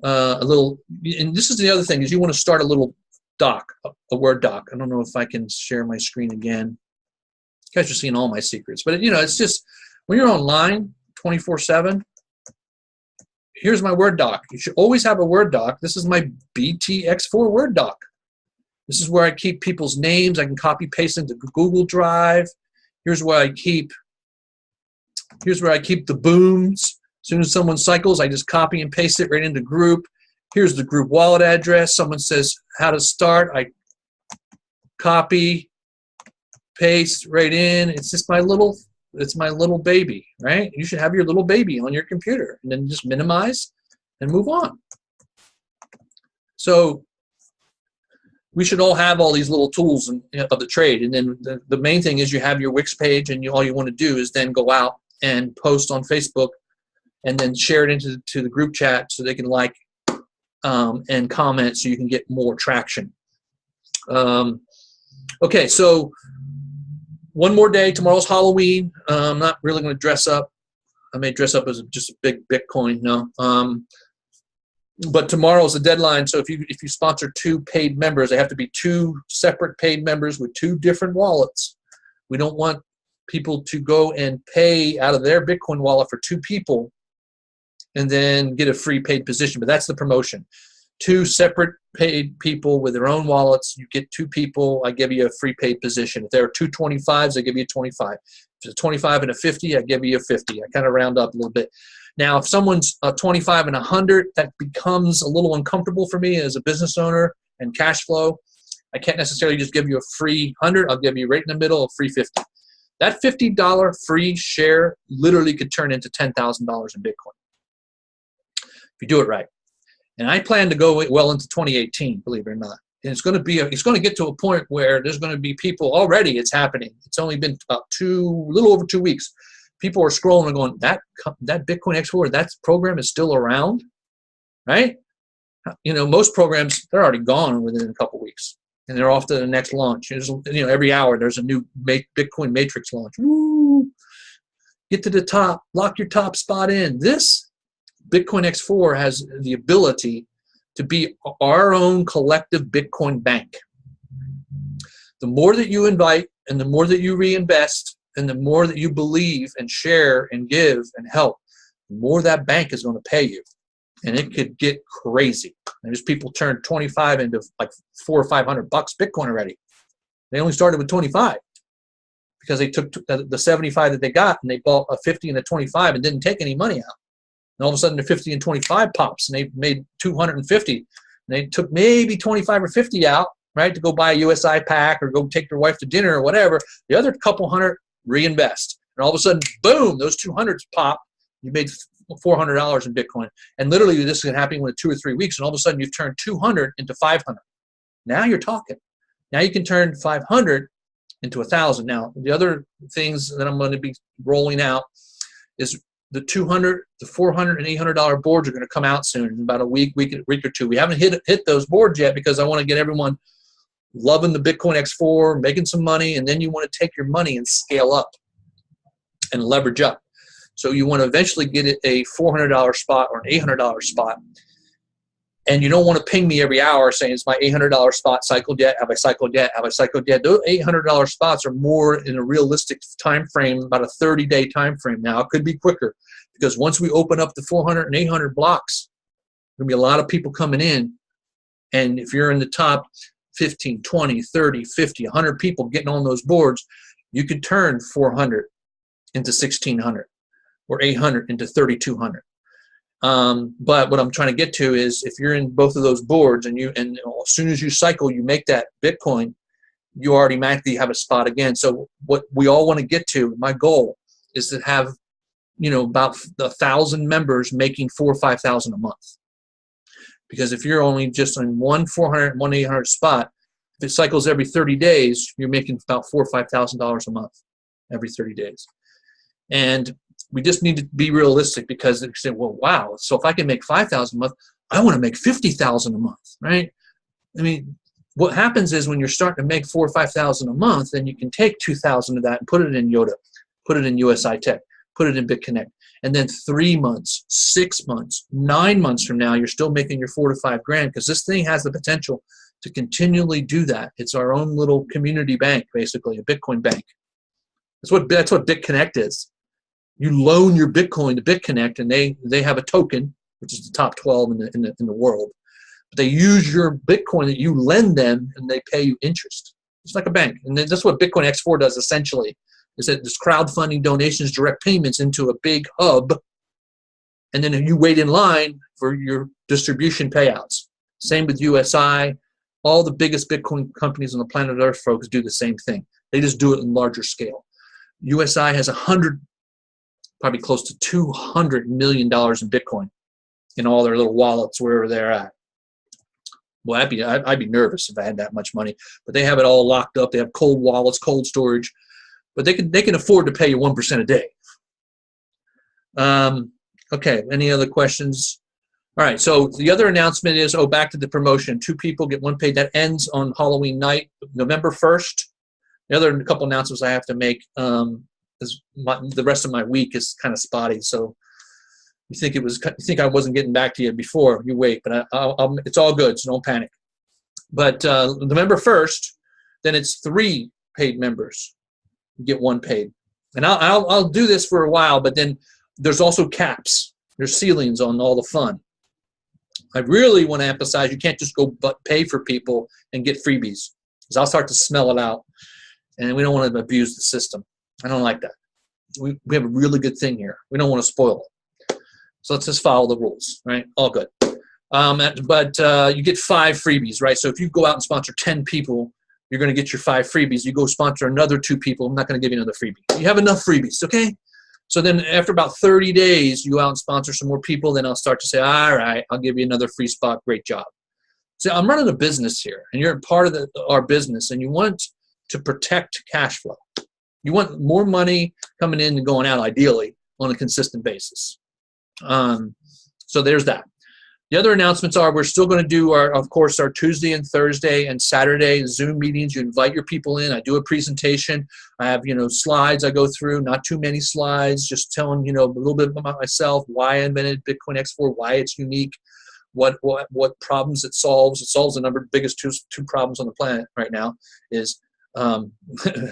a little, and this is the other thing, is you want to start a little doc, a Word doc. I don't know if I can share my screen again. You guys are seeing all my secrets. But, you know, it's just, when you're online 24/7, here's my Word doc. You should always have a Word doc. This is my BTX4 Word doc. This is where I keep people's names. I can copy paste into Google Drive. Here's where I keep the booms. As soon as someone cycles, I just copy and paste it right into group. Here's the group wallet address. Someone says how to start. I copy, paste right in. It's just my little baby, right? You should have your little baby on your computer, and then just minimize and move on. So we should all have all these little tools of the trade. And then the main thing is you have your Wix page, and all you want to do is then go out and post on Facebook, and then share it into the group chat so they can like and comment, so you can get more traction. Okay, so one more day. Tomorrow's Halloween. I'm not really going to dress up. I may dress up as just a big Bitcoin. No. But tomorrow's the deadline. So if you sponsor 2 paid members, they have to be 2 separate paid members with 2 different wallets. We don't want people to go and pay out of their Bitcoin wallet for 2 people and then get a free paid position. But that's the promotion. 2 separate paid people with their own wallets. You get 2 people, I give you a free paid position. If there are 2 25s, I give you a 25. If it's a 25 and a 50, I give you a 50. I kind of round up a little bit. Now, if someone's 25 and 100, that becomes a little uncomfortable for me as a business owner and cash flow. I can't necessarily just give you a free 100. I'll give you right in the middle a free 50. That $50 free share literally could turn into $10,000 in Bitcoin if you do it right. And I plan to go well into 2018, believe it or not. And it's going to get to a point where there's going to be people already. It's happening. It's only been about a little over 2 weeks. People are scrolling and going, that Bitcoin X4, that program is still around, right? You know, most programs, they're already gone within a couple weeks. and they're off to the next launch. Every hour there's a new Bitcoin Matrix launch. Woo! Get to the top, lock your top spot in. This Bitcoin X4 has the ability to be our own collective Bitcoin bank. The more that you invite and the more that you reinvest and the more that you believe and share and give and help, the more that bank is going to pay you. And it could get crazy. And there's people turned 25 into like $400 or $500 Bitcoin already. They only started with 25 because they took the 75 that they got and they bought a 50 and a 25 and didn't take any money out. And all of a sudden the 50 and 25 pops and they made 250. And they took maybe 25 or 50 out, right, to go buy a USI pack or go take their wife to dinner or whatever. The other couple hundred reinvest. And all of a sudden, boom, those 200s pop. You made $400 in Bitcoin. And literally this can happen within 2 or 3 weeks. And all of a sudden you've turned 200 into 500. Now you're talking. Now you can turn 500 into 1,000. Now, the other things that I'm going to be rolling out is the $200, the $400, and $800 boards are going to come out soon in about a week or two. We haven't hit those boards yet because I want to get everyone loving the Bitcoin X4, making some money, and then you want to take your money and scale up and leverage up. So you want to eventually get it a $400 spot or an $800 spot. And you don't want to ping me every hour saying, is my $800 spot cycled yet? Have I cycled yet? Have I cycled yet? Those $800 spots are more in a realistic time frame, about a 30-day time frame now. It could be quicker because once we open up the 400 and 800 blocks, there'll be a lot of people coming in. And if you're in the top 15, 20, 30, 50, 100 people getting on those boards, you could turn 400 into 1,600 or 800 into 3,200. But what I'm trying to get to is if you're in both of those boards and as soon as you cycle, you make that Bitcoin, you automatically have a spot again. So what we all want to get to, my goal is to have, about 1,000 members making $4,000 or $5,000 a month. Because if you're only just on one 400, one 800 spot, if it cycles every 30 days, you're making about $4,000 or $5,000 a month every 30 days. And we just need to be realistic because they say, well, wow, so if I can make $5,000 a month, I want to make $50,000 a month, right? I mean, what happens is when you're starting to make $4,000 or $5,000 a month, then you can take 2,000 of that and put it in YOTA, put it in USI Tech, put it in BitConnect. And then 3 months, 6 months, 9 months from now, you're still making your $4,000 to $5,000 because this thing has the potential to continually do that. It's our own little community bank, basically, a Bitcoin bank. That's what BitConnect is. You loan your Bitcoin to BitConnect, and they have a token, which is the top 12 in the world. But they use your Bitcoin that you lend them, and they pay you interest. It's like a bank, and that's what Bitcoin X4 does essentially. Is that this crowdfunding, donations, direct payments into a big hub, and then you wait in line for your distribution payouts. Same with USI. All the biggest Bitcoin companies on the planet Earth, folks, do the same thing. They just do it in larger scale. USI has probably close to $200 million in Bitcoin in all their little wallets, wherever they're at. Well, I'd be nervous if I had that much money. But they have it all locked up. They have cold wallets, cold storage. But they can afford to pay you 1% a day. Okay, any other questions? All right, so the other announcement is, back to the promotion. 2 people get 1 paid. That ends on Halloween night, November 1st. The other couple announcements I have to make is the rest of my week is kind of spotty. So you think I wasn't getting back to you before, you wait. But it's all good, so don't panic. But November 1st, then it's 3 paid members. You get 1 paid. And I'll do this for a while, but then there's also caps. There's ceilings on all the fun. I really want to emphasize you can't just go pay for people and get freebies, because I'll start to smell it out, and we don't want to abuse the system. I don't like that. We have a really good thing here. We don't want to spoil it. So let's just follow the rules, right? All good. But you get 5 freebies, right? So if you go out and sponsor 10 people, you're going to get your 5 freebies. You go sponsor another 2 people, I'm not going to give you another freebie. You have enough freebies, okay? So then after about 30 days, you go out and sponsor some more people, then I'll start to say, all right, I'll give you another free spot. Great job. So I'm running a business here, and you're part of our business, and you want to protect cash flow. You want more money coming in and going out, ideally, on a consistent basis. So there's that. The other announcements are we're still going to do, of course, our Tuesday and Thursday and Saturday Zoom meetings. You invite your people in. I do a presentation. I have, slides I go through, not too many slides, just telling, a little bit about myself, why I invented Bitcoin X4, why it's unique, what problems it solves. It solves the biggest two problems on the planet right now is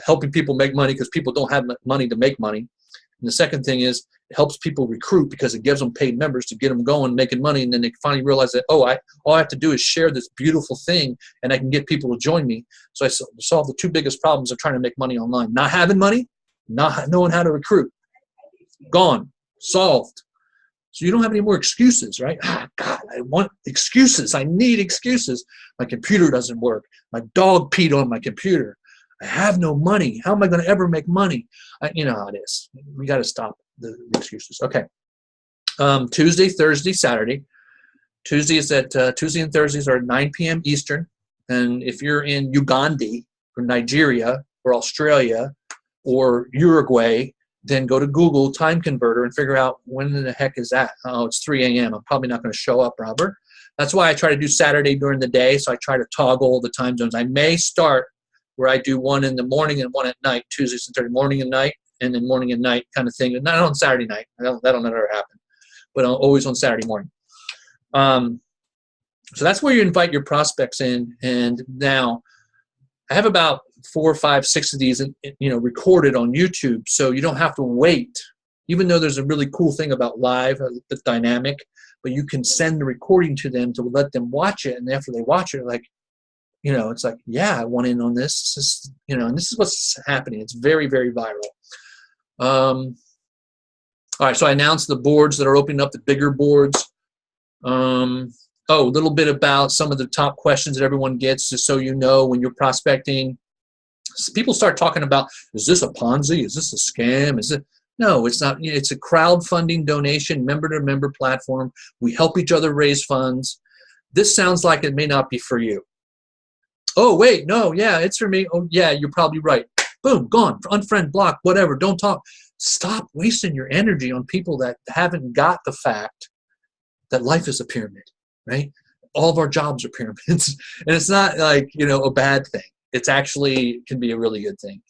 helping people make money because people don't have money to make money. And the second thing is it helps people recruit because it gives them paid members to get them going, making money, and then they finally realize that, all I have to do is share this beautiful thing, and I can get people to join me. So I solve the two biggest problems of trying to make money online. Not having money, not knowing how to recruit. Gone. Solved. So you don't have any more excuses, right? God, I want excuses. I need excuses. My computer doesn't work. My dog peed on my computer. I have no money. How am I going to ever make money? You know how it is. We got to stop the excuses. Okay. Tuesday, Thursday, Saturday. Tuesday and Thursdays are at 9 p.m. Eastern. And if you're in Uganda or Nigeria or Australia or Uruguay, then go to Google Time Converter and figure out when the heck is that. Oh, it's 3 a.m. I'm probably not going to show up, Robert. That's why I try to do Saturday during the day. So I try to toggle the time zones. I may start where I do one in the morning and one at night, Tuesdays and Thursdays, morning and night, and then morning and night kind of thing. Not on Saturday night. That'll never happen. But always on Saturday morning. So that's where you invite your prospects in. And now I have about 4, 5, 6 of these, recorded on YouTube. So you don't have to wait, even though there's a really cool thing about live, the dynamic, but you can send the recording to them to let them watch it. And after they watch it, like, it's like, yeah, I want in on this. This is, and this is what's happening. It's very, very viral. All right, so I announced the boards that are opening up, the bigger boards. A little bit about some of the top questions that everyone gets, just so you know when you're prospecting. People start talking about, is this a Ponzi? Is this a scam? No, it's not. It's a crowdfunding donation, member-to-member platform. We help each other raise funds. This sounds like it may not be for you. Oh, wait, no, yeah, it's for me. Oh, yeah, you're probably right. Boom, gone, unfriend, block, whatever. Don't talk. Stop wasting your energy on people that haven't got the fact that life is a pyramid, right? All of our jobs are pyramids. And it's not like, a bad thing. It's actually can be a really good thing.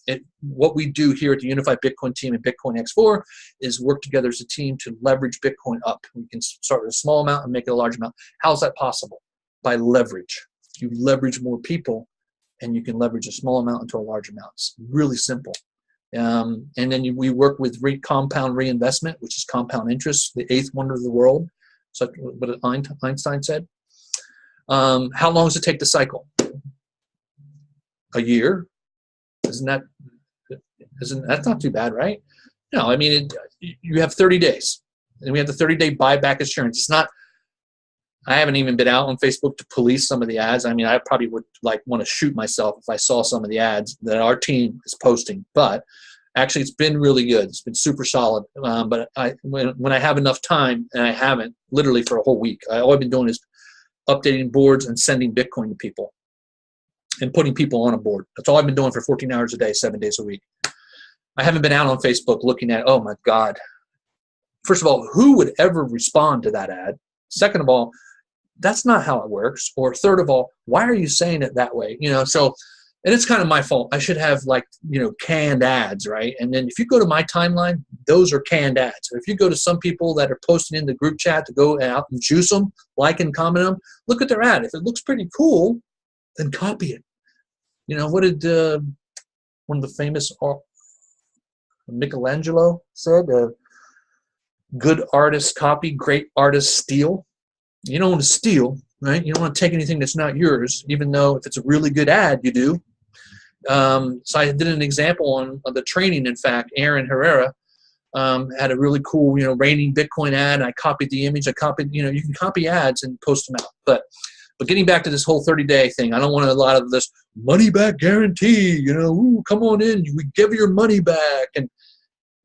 What we do here at the Unified Bitcoin team and Bitcoin X4 is work together as a team to leverage Bitcoin up. We can start with a small amount and make it a large amount. How is that possible? By leverage. You leverage more people, and you can leverage a small amount into a large amount. It's really simple. And then we work with compound reinvestment, which is compound interest, the 8th wonder of the world. So what Einstein said. How long does it take to cycle? A year? That's not too bad, right? No, I mean, you have 30 days. And we have the 30-day buyback assurance. It's not, I haven't even been out on Facebook to police some of the ads. I mean, I probably would want to shoot myself if I saw some of the ads that our team is posting. But actually, it's been really good. It's been super solid. But when I have enough time, and I haven't, literally for a whole week, all I've been doing is updating boards and sending Bitcoin to people and putting people on a board. That's all I've been doing for 14 hours a day, 7 days a week. I haven't been out on Facebook looking at, oh my God. First of all, who would ever respond to that ad? Second of all, that's not how it works. Or third of all, why are you saying it that way? And it's kind of my fault. I should have canned ads, right? And then if you go to my timeline, those are canned ads. Or if you go to some people that are posting in the group chat to go out and juice them, like and comment them, look at their ad. If it looks pretty cool, then copy it. What did one of the famous Michelangelo said? Good artists copy, great artists steal. You don't want to steal, right? You don't want to take anything that's not yours, even though if it's a really good ad, you do. So I did an example on the training. In fact, Aaron Herrera had a really cool, raining Bitcoin ad. I copied the image. I copied, you can copy ads and post them out. But getting back to this whole 30-day thing, I don't want a lot of this money back guarantee. Ooh, come on in, we give your money back, and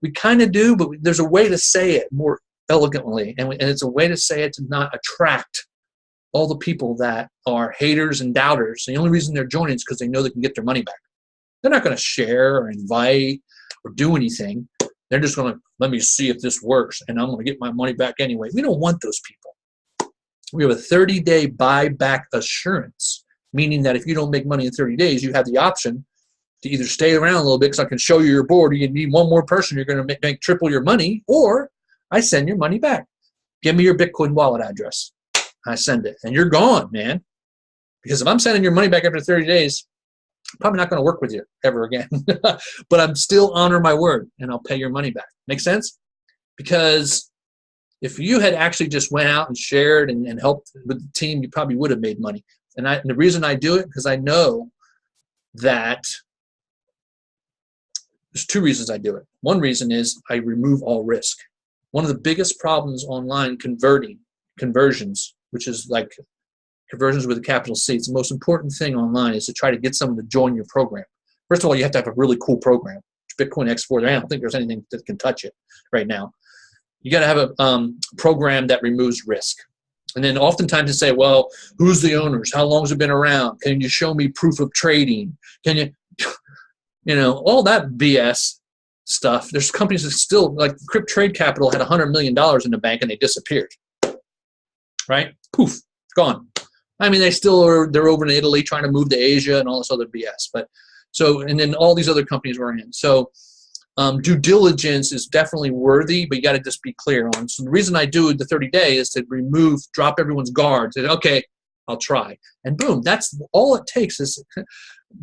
we kind of do, but there's a way to say it more elegantly, and it's a way to say it to not attract all the people that are haters and doubters. The only reason they're joining is because they know they can get their money back. They're not going to share or invite or do anything. They're just going to, let me see if this works, and I'm going to get my money back anyway. We don't want those people. We have a 30-day buyback assurance, meaning that if you don't make money in 30 days, you have the option to either stay around a little bit because I can show you your board. You need one more person, you're going to make triple your money, or I send your money back. Give me your Bitcoin wallet address. I send it, and you're gone, man. Because if I'm sending your money back after 30 days, I'm probably not going to work with you ever again. But I'm still honor my word, and I'll pay your money back. Make sense? Because if you had actually just went out and shared and helped with the team, you probably would have made money. And the reason I do it, because I know that there's two reasons I do it. One reason is I remove all risk. One of the biggest problems online conversions, which is like conversions with a capital C. It's the most important thing online is to try to get someone to join your program. First of all, you have to have a really cool program. Bitcoin X4, I don't think there's anything that can touch it right now. You got to have a program that removes risk. And then oftentimes they say, well, who's the owners? How long has it been around? Can you show me proof of trading? Can you, all that BS stuff. There's companies that still, like Crypt Trade Capital had $100 million in the bank and they disappeared. Right? Poof, gone. I mean, they're over in Italy trying to move to Asia and all this other BS. But so, and then all these other companies were in. So due diligence is definitely worthy, but you got to just be clear on. So the reason I do the 30-day is to drop everyone's guard. Say, okay, I'll try. And boom, that's all it takes. Is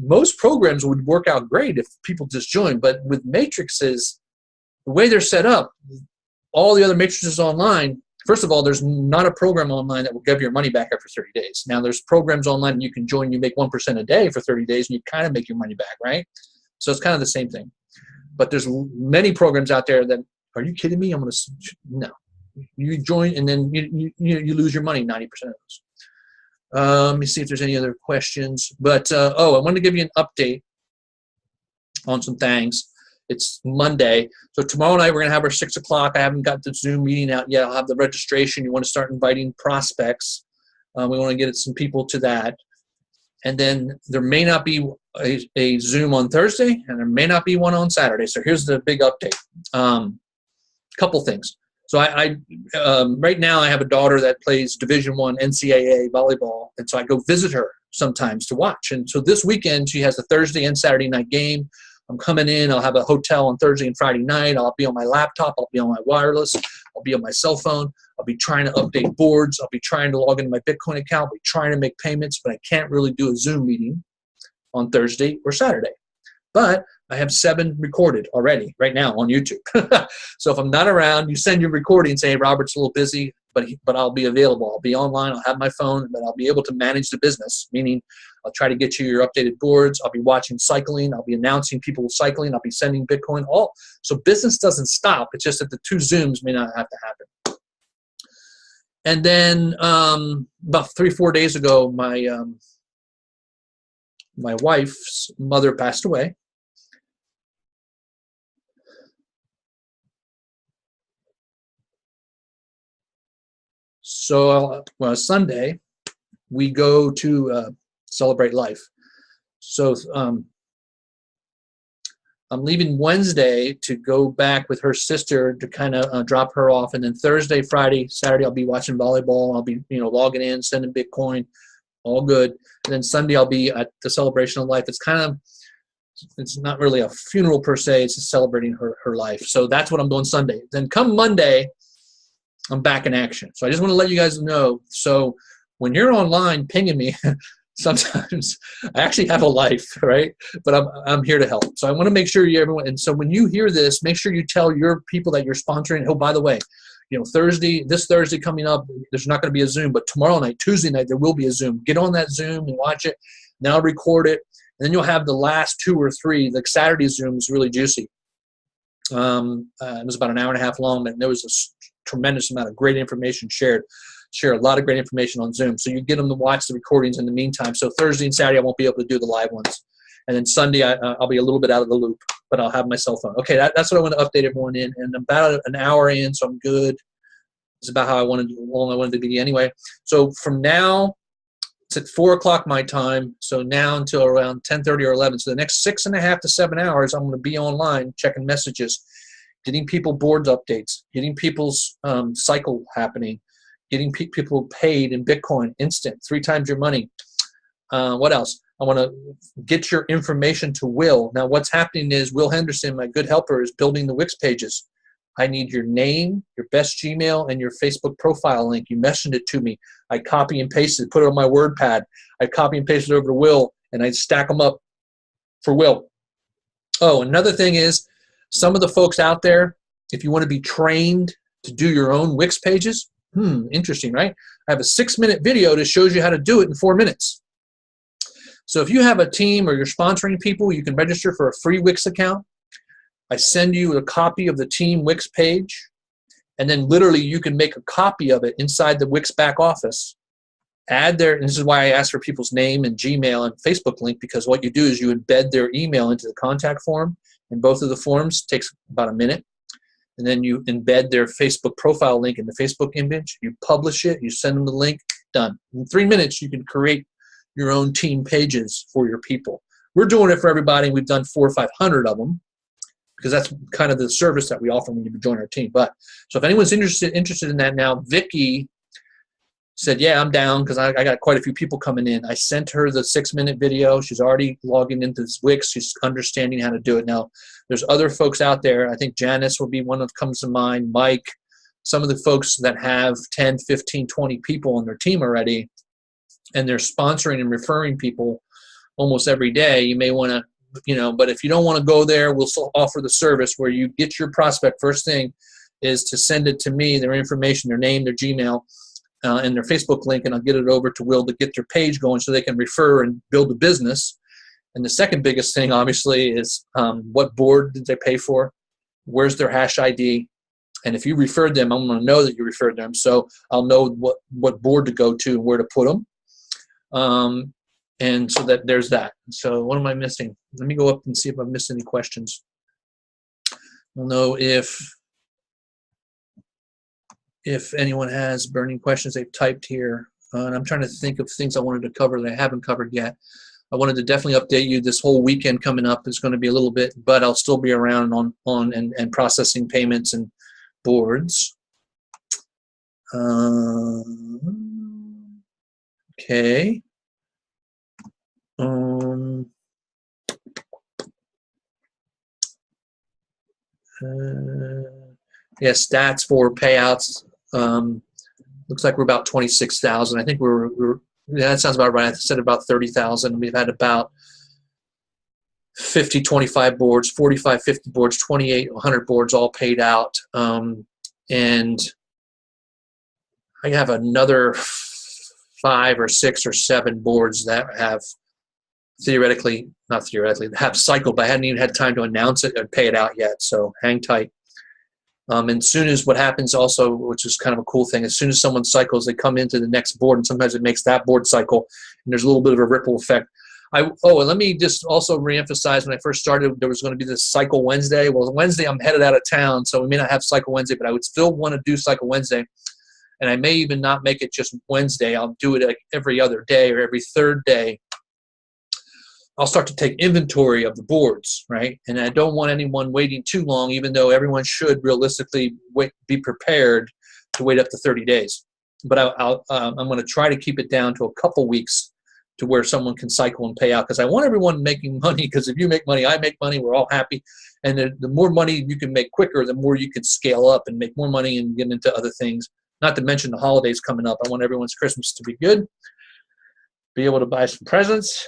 most programs would work out great if people just join. But with matrices, the way they're set up, all the other matrices online, first of all, there's not a program online that will give your money back after 30 days. Now, there's programs online you can join, you make 1% a day for 30 days, and you kind of make your money back, right? So it's kind of the same thing. But there's many programs out there that, are you kidding me? No. You join, and then you lose your money 90% of those. Let me see if there's any other questions. But, I wanted to give you an update on some things. It's Monday. So tomorrow night we're going to have our 6 o'clock. I haven't got the Zoom meeting out yet. I'll have the registration. You want to start inviting prospects. We want to get some people to that. And then there may not be a Zoom on Thursday, and there may not be one on Saturday. So here's the big update. Couple things. So I right now I have a daughter that plays Division I NCAA volleyball, and so I go visit her sometimes to watch. And so this weekend she has a Thursday and Saturday night game. I'm coming in. I'll have a hotel on Thursday and Friday night. I'll be on my laptop. I'll be on my wireless. I'll be on my cell phone. I'll be trying to update boards. I'll be trying to log into my Bitcoin account. I'll be trying to make payments, but I can't really do a Zoom meeting on Thursday or Saturday. But I have 7 recorded already right now on YouTube. So if I'm not around, you send your recording and say, hey, Robert's a little busy, but I'll be available. I'll be online. I'll have my phone, but I'll be able to manage the business, meaning I'll try to get you your updated boards. I'll be watching cycling. I'll be announcing people cycling. I'll be sending Bitcoin. So business doesn't stop. It's just that the 2 Zooms may not have to happen. And then about 3-4 days ago, my wife's mother passed away. So Sunday, we go to celebrate life. So I'm leaving Wednesday to go back with her sister to kind of drop her off, and then Thursday, Friday, Saturday I'll be watching volleyball. I'll be logging in, sending Bitcoin, all good. And then Sunday I'll be at the celebration of life. It's not really a funeral per se. It's just celebrating her life. So that's what I'm doing Sunday. Then come Monday, I'm back in action. So I just want to let you guys know. So when you're online pinging me, sometimes I actually have a life, right? But I'm here to help. So I want to make sure everyone. And so when you hear this, make sure you tell your people that you're sponsoring. Oh, by the way, this Thursday coming up, there's not going to be a Zoom, but tomorrow night, Tuesday night, there will be a Zoom. Get on that Zoom and watch it. Then I'll record it. And then you'll have the last 2 or 3. Like Saturday Zoom is really juicy. It was about an hour and a half long, and there was a tremendous amount of great information shared. Share a lot of great information on Zoom. So you get them to watch the recordings in the meantime. So Thursday and Saturday, I won't be able to do the live ones. And then Sunday, I'll be a little bit out of the loop, but I'll have my cell phone. Okay, that's what I want to update everyone in. And about an hour in, so I'm good. It's about how long I wanted to be anyway. So from now, it's at 4 o'clock my time. So now until around 10:30 or 11. So the next 6.5 to 7 hours, I'm going to be online checking messages, getting people boards updates, getting people's cycle happening, getting people paid in Bitcoin, instant, 3 times your money. What else? I want to get your information to Will. Now, what's happening is Will Henderson, my good helper, is building the Wix pages. I need your name, your best Gmail, and your Facebook profile link. You mentioned it to me. I copy and paste it, put it on my WordPad. I copy and paste it over to Will, and I stack them up for Will. Oh, another thing is some of the folks out there, if you want to be trained to do your own Wix pages, interesting, right? I have a 6-minute video that shows you how to do it in 4 minutes. So if you have a team or you're sponsoring people, you can register for a free Wix account. I send you a copy of the team Wix page, and then literally you can make a copy of it inside the Wix back office. Add their, and this is why I ask for people's name and Gmail and Facebook link, because what you do is you embed their email into the contact form, and both of the forms takes about a minute. And then you embed their Facebook profile link in the Facebook image. You publish it. You send them the link. Done. In 3 minutes, you can create your own team pages for your people. We're doing it for everybody. We've done 400 or 500 of them because that's kind of the service that we offer when you join our team. But so if anyone's interested in that now, Vicky said, yeah, I'm down because I got quite a few people coming in. I sent her the 6-minute video. She's already logging into this Wix. She's understanding how to do it now. There's other folks out there. I think Janice will be one that comes to mind, Mike, some of the folks that have 10, 15, 20 people on their team already, and they're sponsoring and referring people almost every day. You may want to, but if you don't want to go there, we'll still offer the service where you get your prospect. First thing is to send it to me, their information, their name, their Gmail, and their Facebook link, and I'll get it over to Will to get their page going so they can refer and build a business. And the second biggest thing, obviously, is what board did they pay for? Where's their hash ID? And if you referred them, I'm going to know that you referred them, so I'll know what board to go to and where to put them. And so that there's that. So what am I missing? Let me go up and see if I've missed any questions. I'll know if anyone has burning questions they've typed here. And I'm trying to think of things I wanted to cover that I haven't covered yet. I wanted to definitely update you. This whole weekend coming up is going to be a little bit, but I'll still be around on and processing payments and boards. Okay. Yeah, stats for payouts. Looks like we're about 26,000. I think yeah, that sounds about right. I said about 30,000. We've had about 50, 25 boards, 45, 50 boards, 28, 100 boards all paid out. And I have another 5 or 6 or 7 boards that have have cycled, but I hadn't even had time to announce it and pay it out yet. So hang tight. And as soon as what happens also, which is kind of a cool thing, as soon as someone cycles, they come into the next board, and sometimes it makes that board cycle, and there's a little bit of a ripple effect. And let me just also reemphasize, when I first started, there was going to be this Cycle Wednesday. Well, Wednesday I'm headed out of town, so we may not have Cycle Wednesday, but I would still want to do Cycle Wednesday. And I may even not make it just Wednesday. I'll do it like every other day or every third day. I'll start to take inventory of the boards, right? And I don't want anyone waiting too long, even though everyone should realistically be prepared to wait up to 30 days. But I'm going to try to keep it down to a couple weeks to where someone can cycle and pay out, because I want everyone making money, because if you make money, I make money, we're all happy. And the more money you can make quicker, the more you can scale up and make more money and get into other things. Not to mention the holidays coming up. I want everyone's Christmas to be good, be able to buy some presents.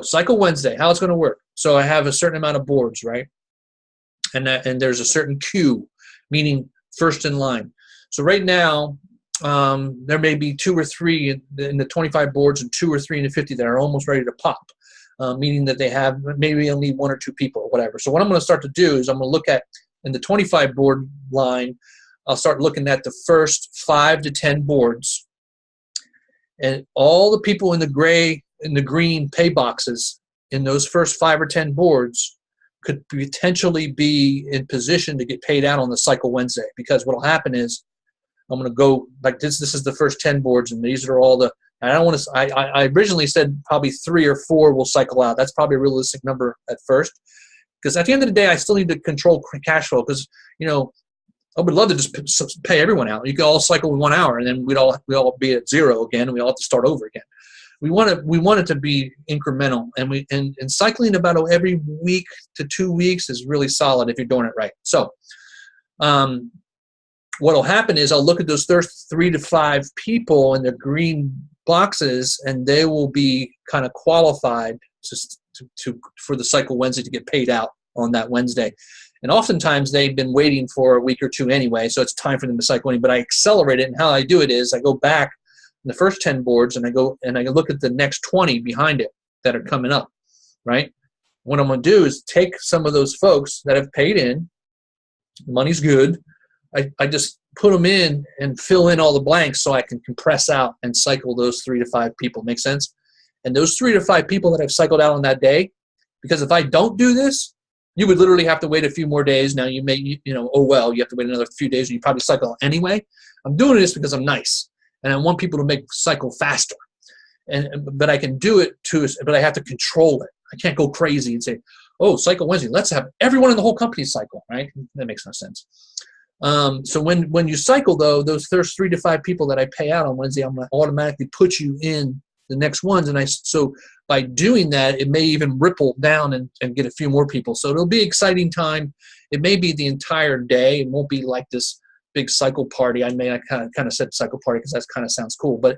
Cycle Wednesday, how it's going to work. So I have a certain amount of boards, right? And there's a certain queue, meaning first in line. So right now, there may be 2 or 3 in the 25 boards and 2 or 3 in the 50 that are almost ready to pop, meaning that maybe they'll need 1 or 2 people or whatever. So what I'm going to start to do is I'm going to look at, in the 25 board line, I'll start looking at the first 5 to 10 boards, and all the people in the green pay boxes in those first 5 or 10 boards could potentially be in position to get paid out on the Cycle Wednesday. Because what will happen is I'm going to go like this. This is the first 10 boards, and these are all the. And I don't want to. I originally said probably 3 or 4 will cycle out. That's probably a realistic number at first, because at the end of the day, I still need to control cash flow. Because I would love to just pay everyone out. You could all cycle in 1 hour, and then we'd all be at zero again, and we all have to start over again. We want it to be incremental, and cycling about every week to 2 weeks is really solid if you're doing it right. So, what'll happen is I'll look at those first 3 to 5 people in the green boxes, and they will be kind of qualified for the Cycle Wednesday to get paid out on that Wednesday. And oftentimes they've been waiting for a week or two anyway, so it's time for them to cycle in. But I accelerate it, and how I do it is I go back in the first 10 boards, and I look at the next 20 behind it that are coming up, right? What I'm going to do is take some of those folks that have paid in, the money's good, I just put them in and fill in all the blanks so I can compress out and cycle those 3 to 5 people. Make sense? And those 3 to 5 people that I've cycled out on that day, because if I don't do this, you would literally have to wait a few more days. Now you may, oh well, you have to wait another few days and you probably cycle anyway. I'm doing this because I'm nice and I want people to make cycle faster. But I can do it but I have to control it. I can't go crazy and say, oh, Cycle Wednesday, let's have everyone in the whole company cycle, right? That makes no sense. So when you cycle, though, those first 3 to 5 people that I pay out on Wednesday, I'm going to automatically put you in the next ones. And so by doing that, it may even ripple down and get a few more people. So it'll be an exciting time. It may be the entire day. It won't be like this big cycle party. I kind of said cycle party because that kind of sounds cool. But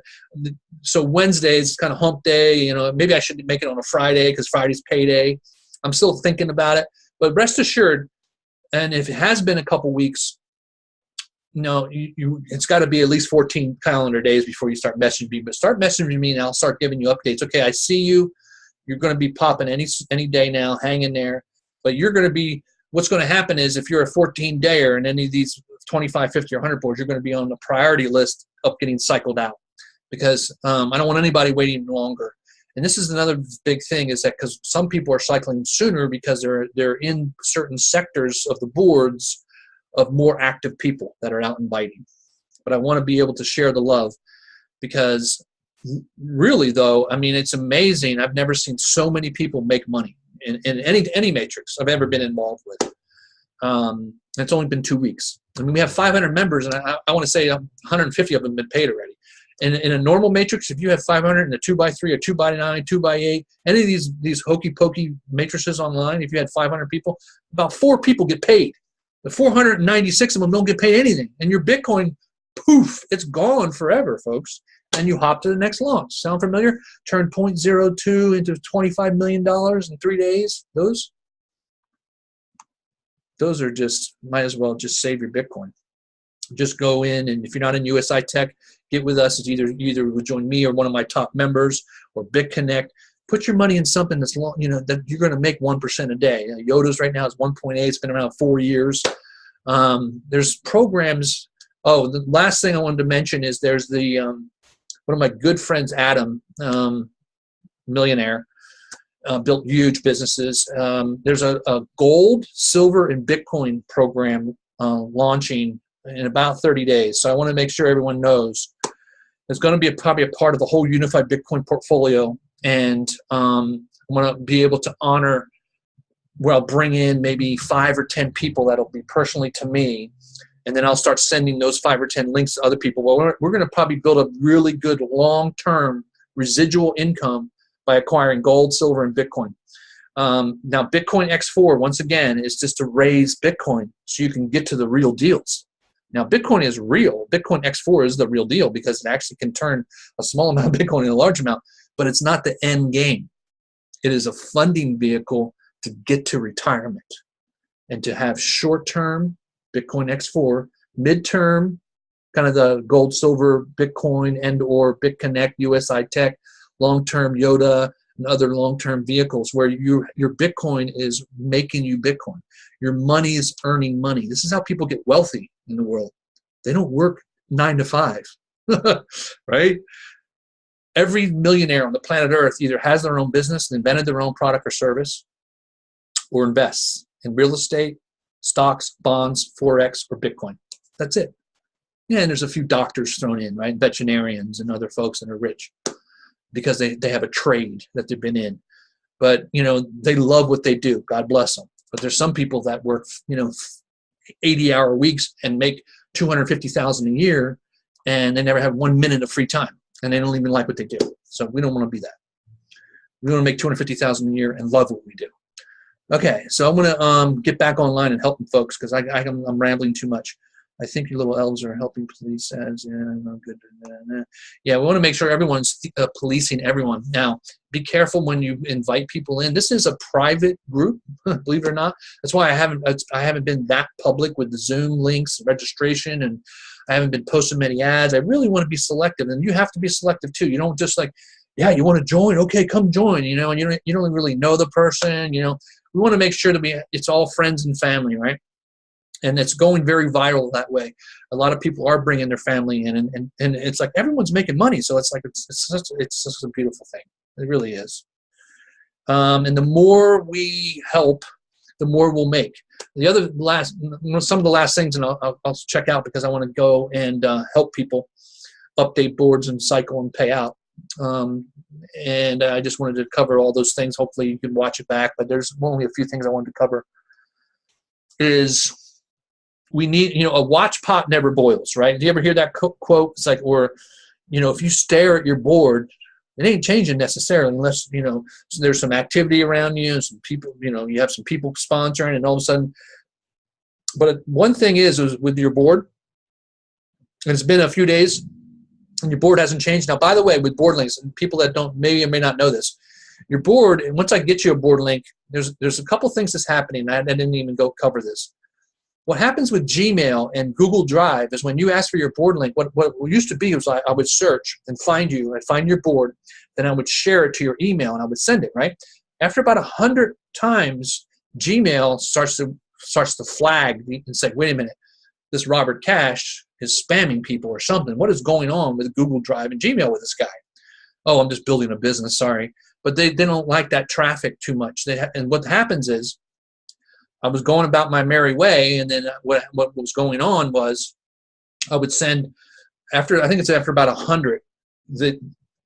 so Wednesday is kind of hump day. Maybe I should make it on a Friday because Friday's payday. I'm still thinking about it. But rest assured, and if it has been a couple weeks, it's got to be at least 14 calendar days before you start messaging me. But start messaging me and I'll start giving you updates. Okay, I see you. You're going to be popping any day now. Hang in there. But you're going to be – what's going to happen is if you're a 14-dayer in any of these 25, 50, or 100 boards, you're going to be on the priority list of getting cycled out because I don't want anybody waiting longer. And this is another big thing is that because some people are cycling sooner because they're in certain sectors of the boards of more active people that are out inviting. But I want to be able to share the love because really, though, I mean, it's amazing. I've never seen so many people make money in any matrix I've ever been involved with. It's only been 2 weeks. I mean, we have 500 members, and I want to say 150 of them have been paid already. In a normal matrix, if you have 500 in a 2x3, a 2x9, 2x8, any of these hokey pokey matrices online, if you had 500 people, about 4 people get paid. The 496 of them don't get paid anything. And your Bitcoin, poof, it's gone forever, folks. And you hop to the next launch. Sound familiar? Turn 0.02 into $25 million in 3 days. Those are just, might as well just save your Bitcoin. Just go in, and if you're not in USI Tech, get with us. It's either join me or one of my top members or BitConnect. Put your money in something that's long, that you're going to make 1% a day. Yoda's right now is 1.8. It's been around 4 years. There's programs. Oh, the last thing I wanted to mention is there's the one of my good friends, Adam, millionaire, built huge businesses. There's a gold, silver, and Bitcoin program launching in about 30 days. So I want to make sure everyone knows it's going to be probably a part of the whole unified Bitcoin portfolio. And I want to be able to honor where I'll bring in maybe 5 or 10 people that'll be personally to me. And then I'll start sending those 5 or 10 links to other people. Well, we're going to probably build a really good long-term residual income by acquiring gold, silver, and Bitcoin. Now, Bitcoin X4, once again, is just to raise Bitcoin so you can get to the real deals. Now, Bitcoin is real. Bitcoin X4 is the real deal because it actually can turn a small amount of Bitcoin into a large amount, but it's not the end game. It is a funding vehicle to get to retirement and to have short-term Bitcoin X4, mid-term, kind of the gold, silver, Bitcoin, and or BitConnect, USI Tech, long-term Yoda, and other long-term vehicles where your Bitcoin is making you Bitcoin. Your money is earning money. This is how people get wealthy in the world. They don't work 9 to 5, right? Every millionaire on the planet Earth either has their own business and invented their own product or service or invests in real estate, stocks, bonds, Forex, or Bitcoin. That's it. Yeah, and there's a few doctors thrown in, right? Veterinarians and other folks that are rich because they have a trade that they've been in. But, they love what they do. God bless them. But there's some people that work, 80-hour weeks and make $250,000 a year, and they never have 1 minute of free time, and they don't even like what they do. So we don't want to be that. We want to make $250,000 a year and love what we do. Okay, so I'm going to get back online and help them folks, because I'm rambling too much. I think your little elves are helping police ads. Yeah, no good. Yeah, we want to make sure everyone's policing everyone. Now, be careful when you invite people in. This is a private group, believe it or not. That's why I haven't been that public with the Zoom links, registration, and I haven't been posting many ads. I really want to be selective, and you have to be selective too. You don't just like, yeah, you want to join? Okay, come join. You know, and you don't really know the person. You know, we want to make sure that it's all friends and family, right? And it's going very viral that way. A lot of people are bringing their family in, and it's like everyone's making money. So it's like it's just a beautiful thing. It really is. And the more we help, the more we'll make. Some of the last things, and I'll check out because I want to go and help people update boards and cycle and pay out. And I just wanted to cover all those things. Hopefully you can watch it back, but there's only a few things I wanted to cover. Is we need, a watch pot never boils, right? Do you ever hear that quote? It's like, or, if you stare at your board, it ain't changing necessarily unless, there's some activity around you, some people, you have some people sponsoring, and all of a sudden. But one thing is with your board, and it's been a few days, and your board hasn't changed. Now, by the way, with board links, and people that don't may or may not know this, your board, and once I get you a board link, there's a couple things that's happening. I didn't even go cover this. What happens with Gmail and Google Drive is when you ask for your board link, what used to be was I would search and find you. I'd find your board, then I would share it to your email, and I would send it, right? After about 100 times, Gmail starts to flag and say, wait a minute, this Robert Cash is spamming people or something. What is going on with Google Drive and Gmail with this guy? Oh, I'm just building a business, sorry. But they don't like that traffic too much. And what happens is, I was going about my merry way, and then what was going on was I would send after about 100.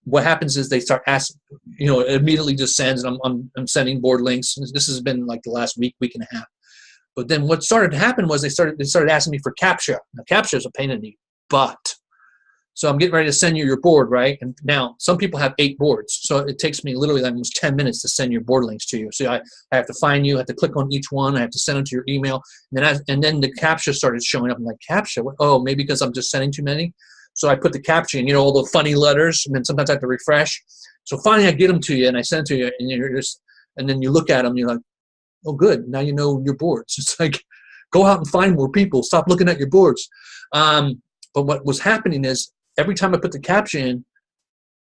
What happens is they start asking, it immediately just sends, and I'm sending board links. This has been like the last week and a half. But then what started to happen was they started asking me for CAPTCHA. Now CAPTCHA is a pain in the butt. So I'm getting ready to send you your board, right? And now some people have 8 boards. So it takes me literally almost 10 minutes to send your board links to you. So I have to find you, I have to click on each one, I have to send them to your email. And then the CAPTCHA started showing up. I'm like, CAPTCHA? What? Oh, maybe because I'm just sending too many. So I put the CAPTCHA in, all the funny letters, and then sometimes I have to refresh. So finally I get them to you, and I send them to you, and then you look at them, and you're like, oh, good. Now you know your boards. It's like, go out and find more people. Stop looking at your boards. But what was happening is, every time I put the CAPTCHA in,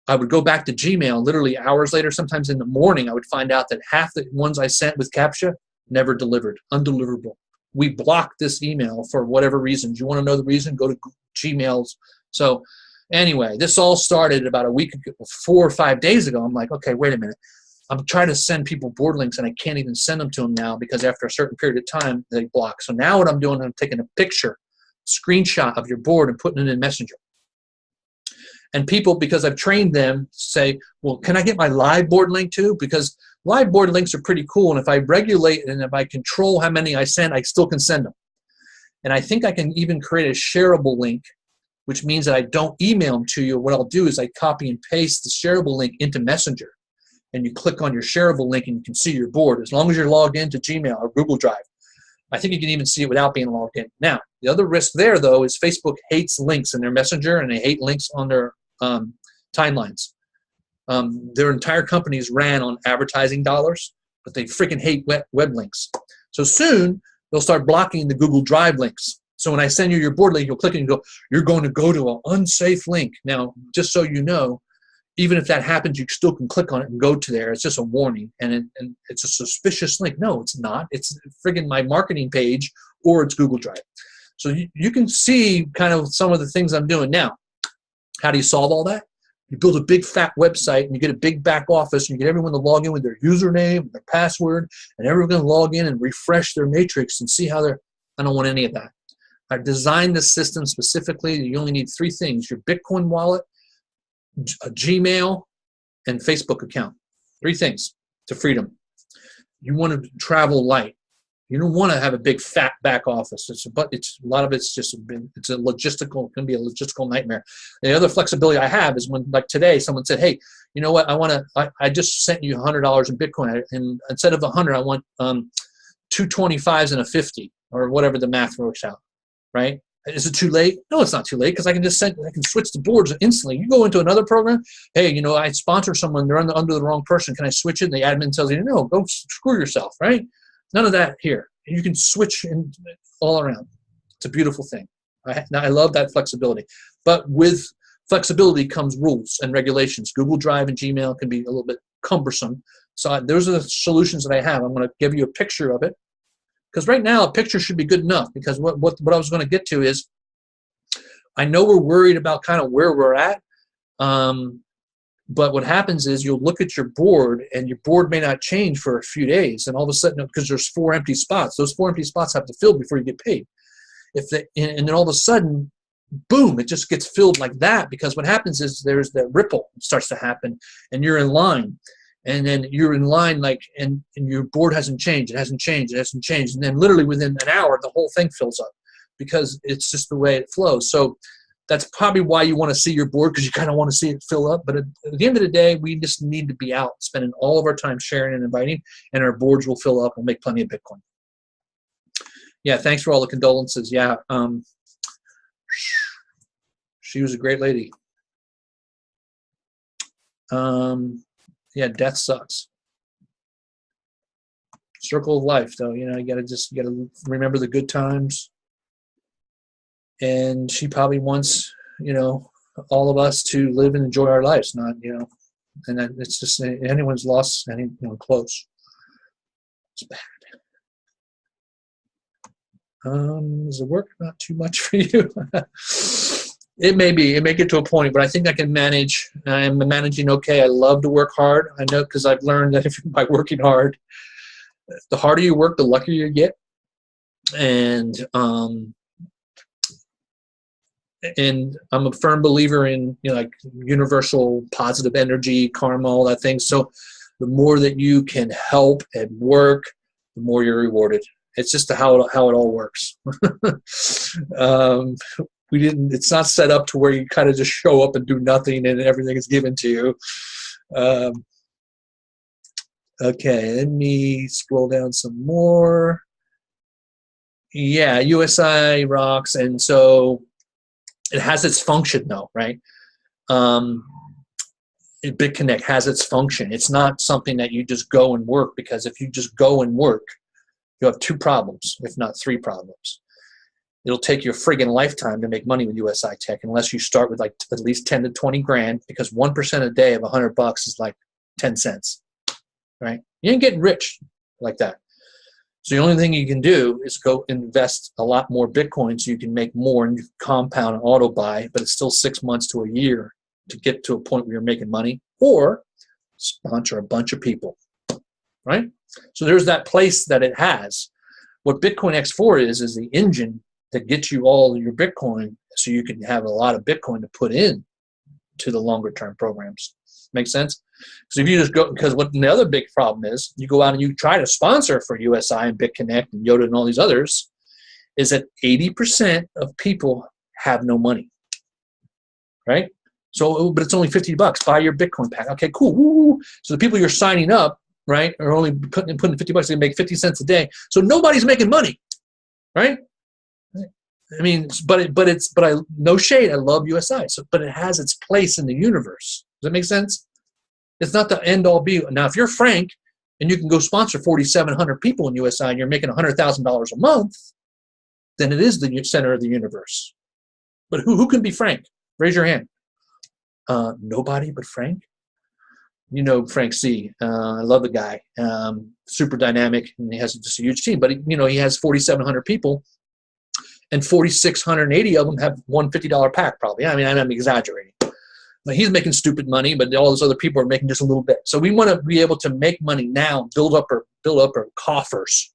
I would go back to Gmail. Literally hours later, sometimes in the morning, I would find out that half the ones I sent with CAPTCHA never delivered, undeliverable. We blocked this email for whatever reasons. You want to know the reason? Go to Gmail's. So anyway, this all started about a week ago, 4 or 5 days ago. I'm like, okay, wait a minute. I'm trying to send people board links, and I can't even send them to them now because after a certain period of time, they block. So now what I'm doing, I'm taking a picture, screenshot of your board, and putting it in Messenger. And people, because I've trained them, say, well, can I get my live board link too? Because live board links are pretty cool. And if I regulate and if I control how many I send, I still can send them. And I think I can even create a shareable link, which means that I don't email them to you. What I'll do is I copy and paste the shareable link into Messenger. And you click on your shareable link and you can see your board as long as you're logged into Gmail or Google Drive. I think you can even see it without being logged in. Now, the other risk there, though, is Facebook hates links in their Messenger, and they hate links on their timelines. Their entire companies ran on advertising dollars, but they freaking hate web links. So soon, they'll start blocking the Google Drive links. So when I send you your board link, you'll click it and go, you're going to go to an unsafe link. Now, just so you know, even if that happens, you still can click on it and go to there. It's just a warning, and it's a suspicious link. No, it's not. It's friggin' my marketing page, or it's Google Drive. So you can see kind of some of the things I'm doing now. How do you solve all that? You build a big fat website, and you get a big back office, and you get everyone to log in with their username, and their password, and everyone's going to log in and refresh their matrix and see how they're. I don't want any of that. I've designed this system specifically. You only need 3 things: your Bitcoin wallet, a Gmail, and Facebook account. 3 things to freedom. You want to travel light. You don't want to have a big fat back office. It's a lot of it's just it's a logistical, can be a logistical nightmare. The other flexibility I have is when, like today, someone said, "Hey, you know what? I just sent you $100 in Bitcoin, and instead of 100, I want 225s and a 50, or whatever the math works out." Right? Is it too late? No, it's not too late, because I can switch the boards instantly. You go into another program. Hey, you know, I sponsor someone. They're under the wrong person. Can I switch it? And the admin tells you, no, go screw yourself. Right? None of that here. You can switch in all around. It's a beautiful thing. I love that flexibility. But with flexibility comes rules and regulations. Google Drive and Gmail can be a little bit cumbersome. So those are the solutions that I have. I'm going to give you a picture of it, because right now a picture should be good enough. Because what I was going to get to is, I know we're worried about kind of where we're at. But what happens is you'll look at your board, and your board may not change for a few days, and all of a sudden, because there's 4 empty spots, those 4 empty spots have to fill before you get paid. And then all of a sudden, boom, it just gets filled like that, because what happens is there's that ripple starts to happen, and you're in line, and then you're in line and your board hasn't changed, and then literally within an hour, the whole thing fills up, because it's just the way it flows. So that's probably why you want to see your board, because you kind of want to see it fill up. But at the end of the day, we just need to be out spending all of our time sharing and inviting, and our boards will fill up and make plenty of Bitcoin. Yeah, thanks for all the condolences. Yeah, she was a great lady. Yeah, death sucks. Circle of life, though. You know, you gotta remember the good times. And she probably wants, you know, all of us to live and enjoy our lives, not, you know, and it's just, anyone's lost anyone close. It's bad. Does it work not too much for you? It may be. It may get to a point, but I think I can manage. I'm managing okay. I love to work hard. I know, because I've learned that by working hard, the harder you work, the luckier you get. And I'm a firm believer in, you know, like universal positive energy, karma, all that thing. So the more that you can help and work, the more you're rewarded. It's just how it all works. It's not set up to where you kind of just show up and do nothing and everything is given to you. Okay, let me scroll down some more. Yeah, USI rocks. And so it has its function, though, right? BitConnect has its function. It's not something that you just go and work, because if you just go and work, you have 2 problems, if not 3 problems. It'll take you a friggin' lifetime to make money with USI Tech, unless you start with like at least 10 to 20 grand, because 1% a day of $100 is like 10 cents, right? You ain't getting rich like that. So the only thing you can do is go invest a lot more Bitcoin so you can make more, and you compound and auto buy, but it's still 6 months to a year to get to a point where you're making money, or sponsor a bunch of people, right? So there's that place that it has. What Bitcoin X4 is the engine that gets you all your Bitcoin, so you can have a lot of Bitcoin to put in to the longer term programs. Make sense? So if you just go, because what the other big problem is, you go out and you try to sponsor for USI and BitConnect and Yoda and all these others, is that 80% of people have no money, right? So, but it's only $50. Buy your Bitcoin pack. Okay, cool. Woo. So the people you're signing up, right, are only putting $50. They make 50 cents a day. So nobody's making money, right? I mean, but I no shade. I love USI, but it has its place in the universe. Does that make sense? It's not the end all be. Now, if you're Frank and you can go sponsor 4,700 people in USI and you're making $100,000 a month, then it is the center of the universe. But who can be Frank? Raise your hand. Nobody but Frank. You know Frank C. I love the guy. Super dynamic, and he has just a huge team. But he has 4,700 people, and 4,680 of them have one $50 pack probably. I mean, I'm exaggerating. But he's making stupid money, but all those other people are making just a little bit. So we want to be able to make money now, build up our coffers.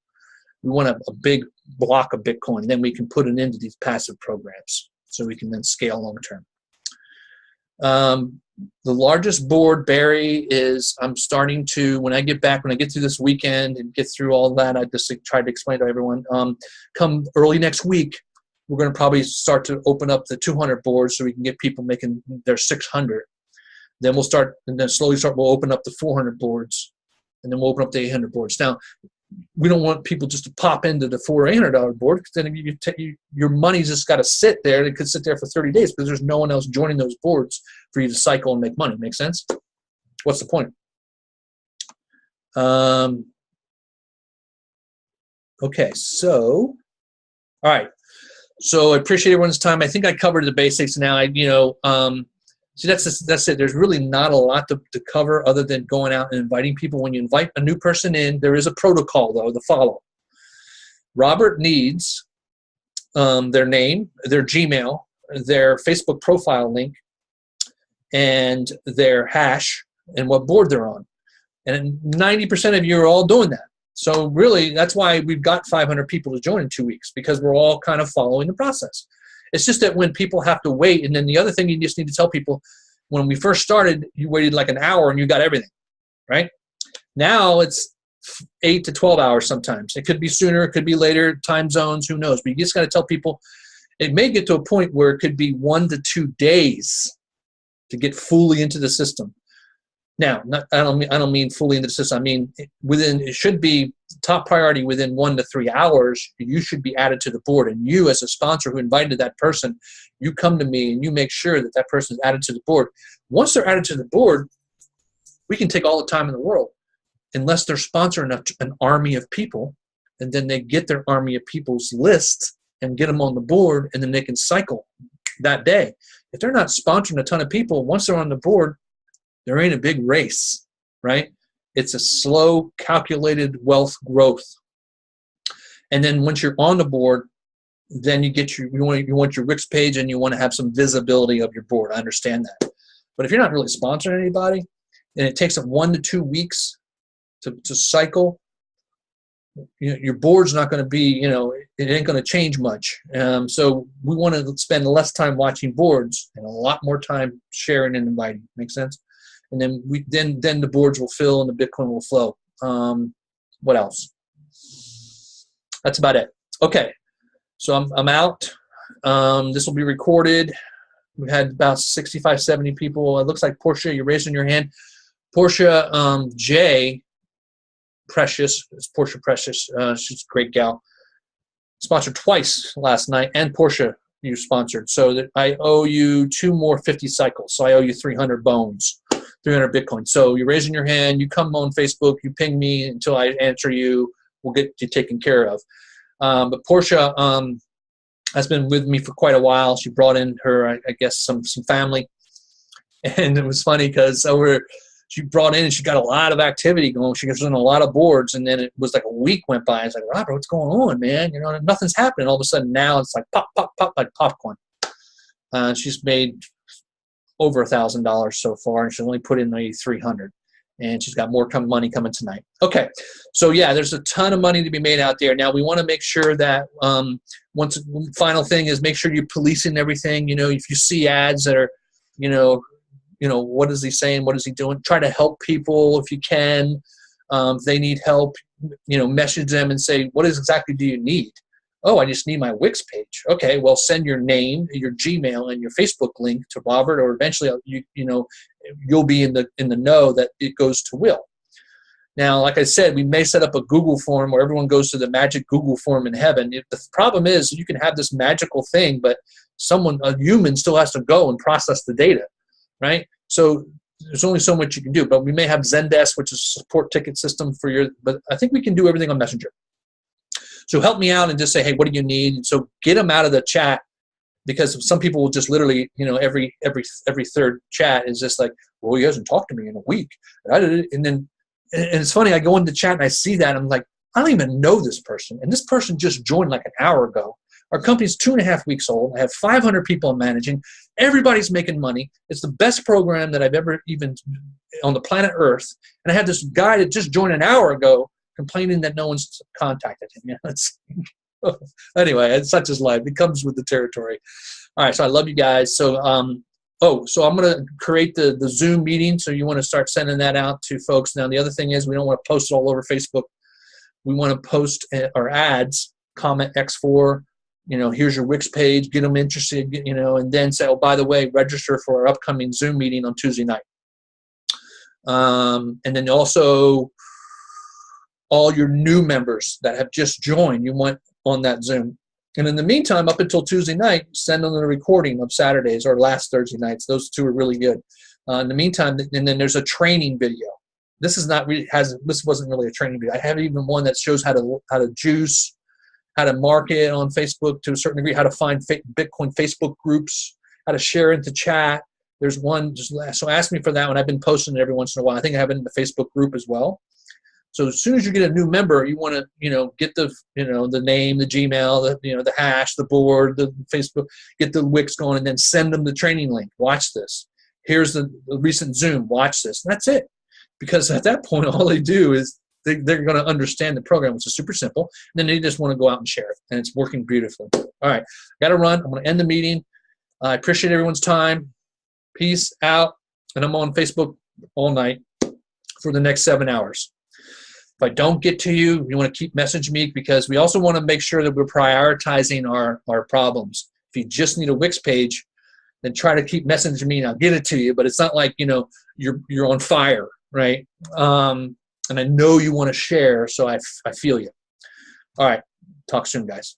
We want a big block of Bitcoin, and then we can put it into these passive programs so we can then scale long term. The largest board, Barry, is I'm starting to, when I get through this weekend and get through all that, I just tried to explain to everyone, come early next week, we're going to probably start to open up the 200 boards so we can get people making their 600. Then we'll start, and then slowly we'll open up the 400 boards, and then we'll open up the 800 boards. Now, we don't want people just to pop into the $400 or $800 board, because then your money's just got to sit there. It could sit there for 30 days because there's no one else joining those boards for you to cycle and make money. Make sense? What's the point? Okay, so, all right. So I appreciate everyone's time. I think I covered the basics now. See, that's it. There's really not a lot to cover other than going out and inviting people. When you invite a new person in, there is a protocol, though, to follow. Robert needs their name, their Gmail, their Facebook profile link, and their hash and what board they're on. And 90% of you are all doing that. So really, that's why we've got 500 people to join in 2 weeks, because we're all kind of following the process. It's just that when people have to wait, and then the other thing you just need to tell people, when we first started, you waited like an hour and you got everything, right? Now it's 8 to 12 hours sometimes. It could be sooner, it could be later, time zones, who knows? But you just got to tell people, it may get to a point where it could be 1 to 2 days to get fully into the system. Now, I don't mean fully into the system. I mean it should be top priority within 1 to 3 hours. You should be added to the board, and you, as a sponsor who invited that person, you come to me and you make sure that that person is added to the board. Once they're added to the board, we can take all the time in the world, unless they're sponsoring an army of people, and then they get their army of people's list and get them on the board, and then they can cycle that day. If they're not sponsoring a ton of people, once they're on the board, there ain't a big race, right? It's a slow, calculated wealth growth. And then once you're on the board, then you want your Wix page, and you want to have some visibility of your board. I understand that. But if you're not really sponsoring anybody, and it takes 1 to 2 weeks to cycle, your board's not going to be, it ain't going to change much. So we want to spend less time watching boards and a lot more time sharing and inviting. Make sense? And then then the boards will fill and the Bitcoin will flow. What else? That's about it. Okay, so I'm out. This will be recorded. We had about 65, 70 people. It looks like Portia, you're raising your hand. Portia J. Precious, it's Portia Precious. She's a great gal. Sponsored twice last night, and Portia, you sponsored. So that I owe you 2 more 50 cycles. So I owe you 300 bones. 300 Bitcoin. So you're raising your hand, you come on Facebook, you ping me until I answer you, we'll get you taken care of. But Portia has been with me for quite a while. She brought in her, I guess, some family. And it was funny because she brought in and she got a lot of activity going. She was on a lot of boards, and then it was like a week went by. I was like, Robert, what's going on, man? Nothing's happening. All of a sudden now it's like pop, pop, pop, like popcorn. She's made over $1,000 so far, and she's only put in maybe 300, and she's got more money coming tonight. Okay, so yeah, there's a ton of money to be made out there. Now we want to make sure that final thing is make sure you're policing everything. If you see ads that are, what is he saying? What is he doing? Try to help people if you can. If they need help, message them and say, what exactly do you need? Oh, I just need my Wix page. Okay, well, send your name, your Gmail, and your Facebook link to Robert, or eventually, you'll be in the know that it goes to Will. Now, like I said, we may set up a Google form where everyone goes to the magic Google form in heaven. The problem is you can have this magical thing, but a human still has to go and process the data, right? So there's only so much you can do. But we may have Zendesk, which is a support ticket system but I think we can do everything on Messenger. So help me out and just say, hey, what do you need? And so get them out of the chat, because some people will just literally, every third chat is just like, well, he hasn't talked to me in a week. And it's funny, I go into the chat and I see that. I'm like, I don't even know this person. And this person just joined like an hour ago. Our company's 2.5 weeks old. I have 500 people I'm managing. Everybody's making money. It's the best program that I've ever even on the planet Earth. And I had this guy that just joined an hour ago complaining that no one's contacted him. Anyway, it's such as life. It comes with the territory. All right, so I love you guys. So Oh, so I'm going to create the Zoom meeting. So you want to start sending that out to folks. Now, the other thing is we don't want to post it all over Facebook. We want to post our ads, comment X4, here's your Wix page, get them interested, and then say, oh, by the way, register for our upcoming Zoom meeting on Tuesday night. And then also all your new members that have just joined, you want on that Zoom. And in the meantime, up until Tuesday night, send them a recording of Saturdays or last Thursday nights. Those two are really good. In the meantime, and then there's a training video. This is not really this wasn't really a training video. I have even one that shows how to juice, how to market on Facebook to a certain degree, how to find Bitcoin Facebook groups, how to share into chat. There's one so ask me for that one. I've been posting it every once in a while. I think I have it in the Facebook group as well. So as soon as you get a new member, you want to, get the, the name, the Gmail, the hash, the board, the Facebook, get the Wix going, and then send them the training link. Watch this. Here's the recent Zoom. Watch this. And that's it. Because at that point, all they do is they're going to understand the program, which is super simple. And then they just want to go out and share it. And it's working beautifully. All right. Got to run. I'm going to end the meeting. I appreciate everyone's time. Peace out. And I'm on Facebook all night for the next 7 hours. If I don't get to you, you want to keep messaging me, because we also want to make sure that we're prioritizing our problems. If you just need a Wix page, then try to keep messaging me and I'll get it to you. But it's not like, you're on fire, right? And I know you want to share, so I feel you. All right. Talk soon, guys.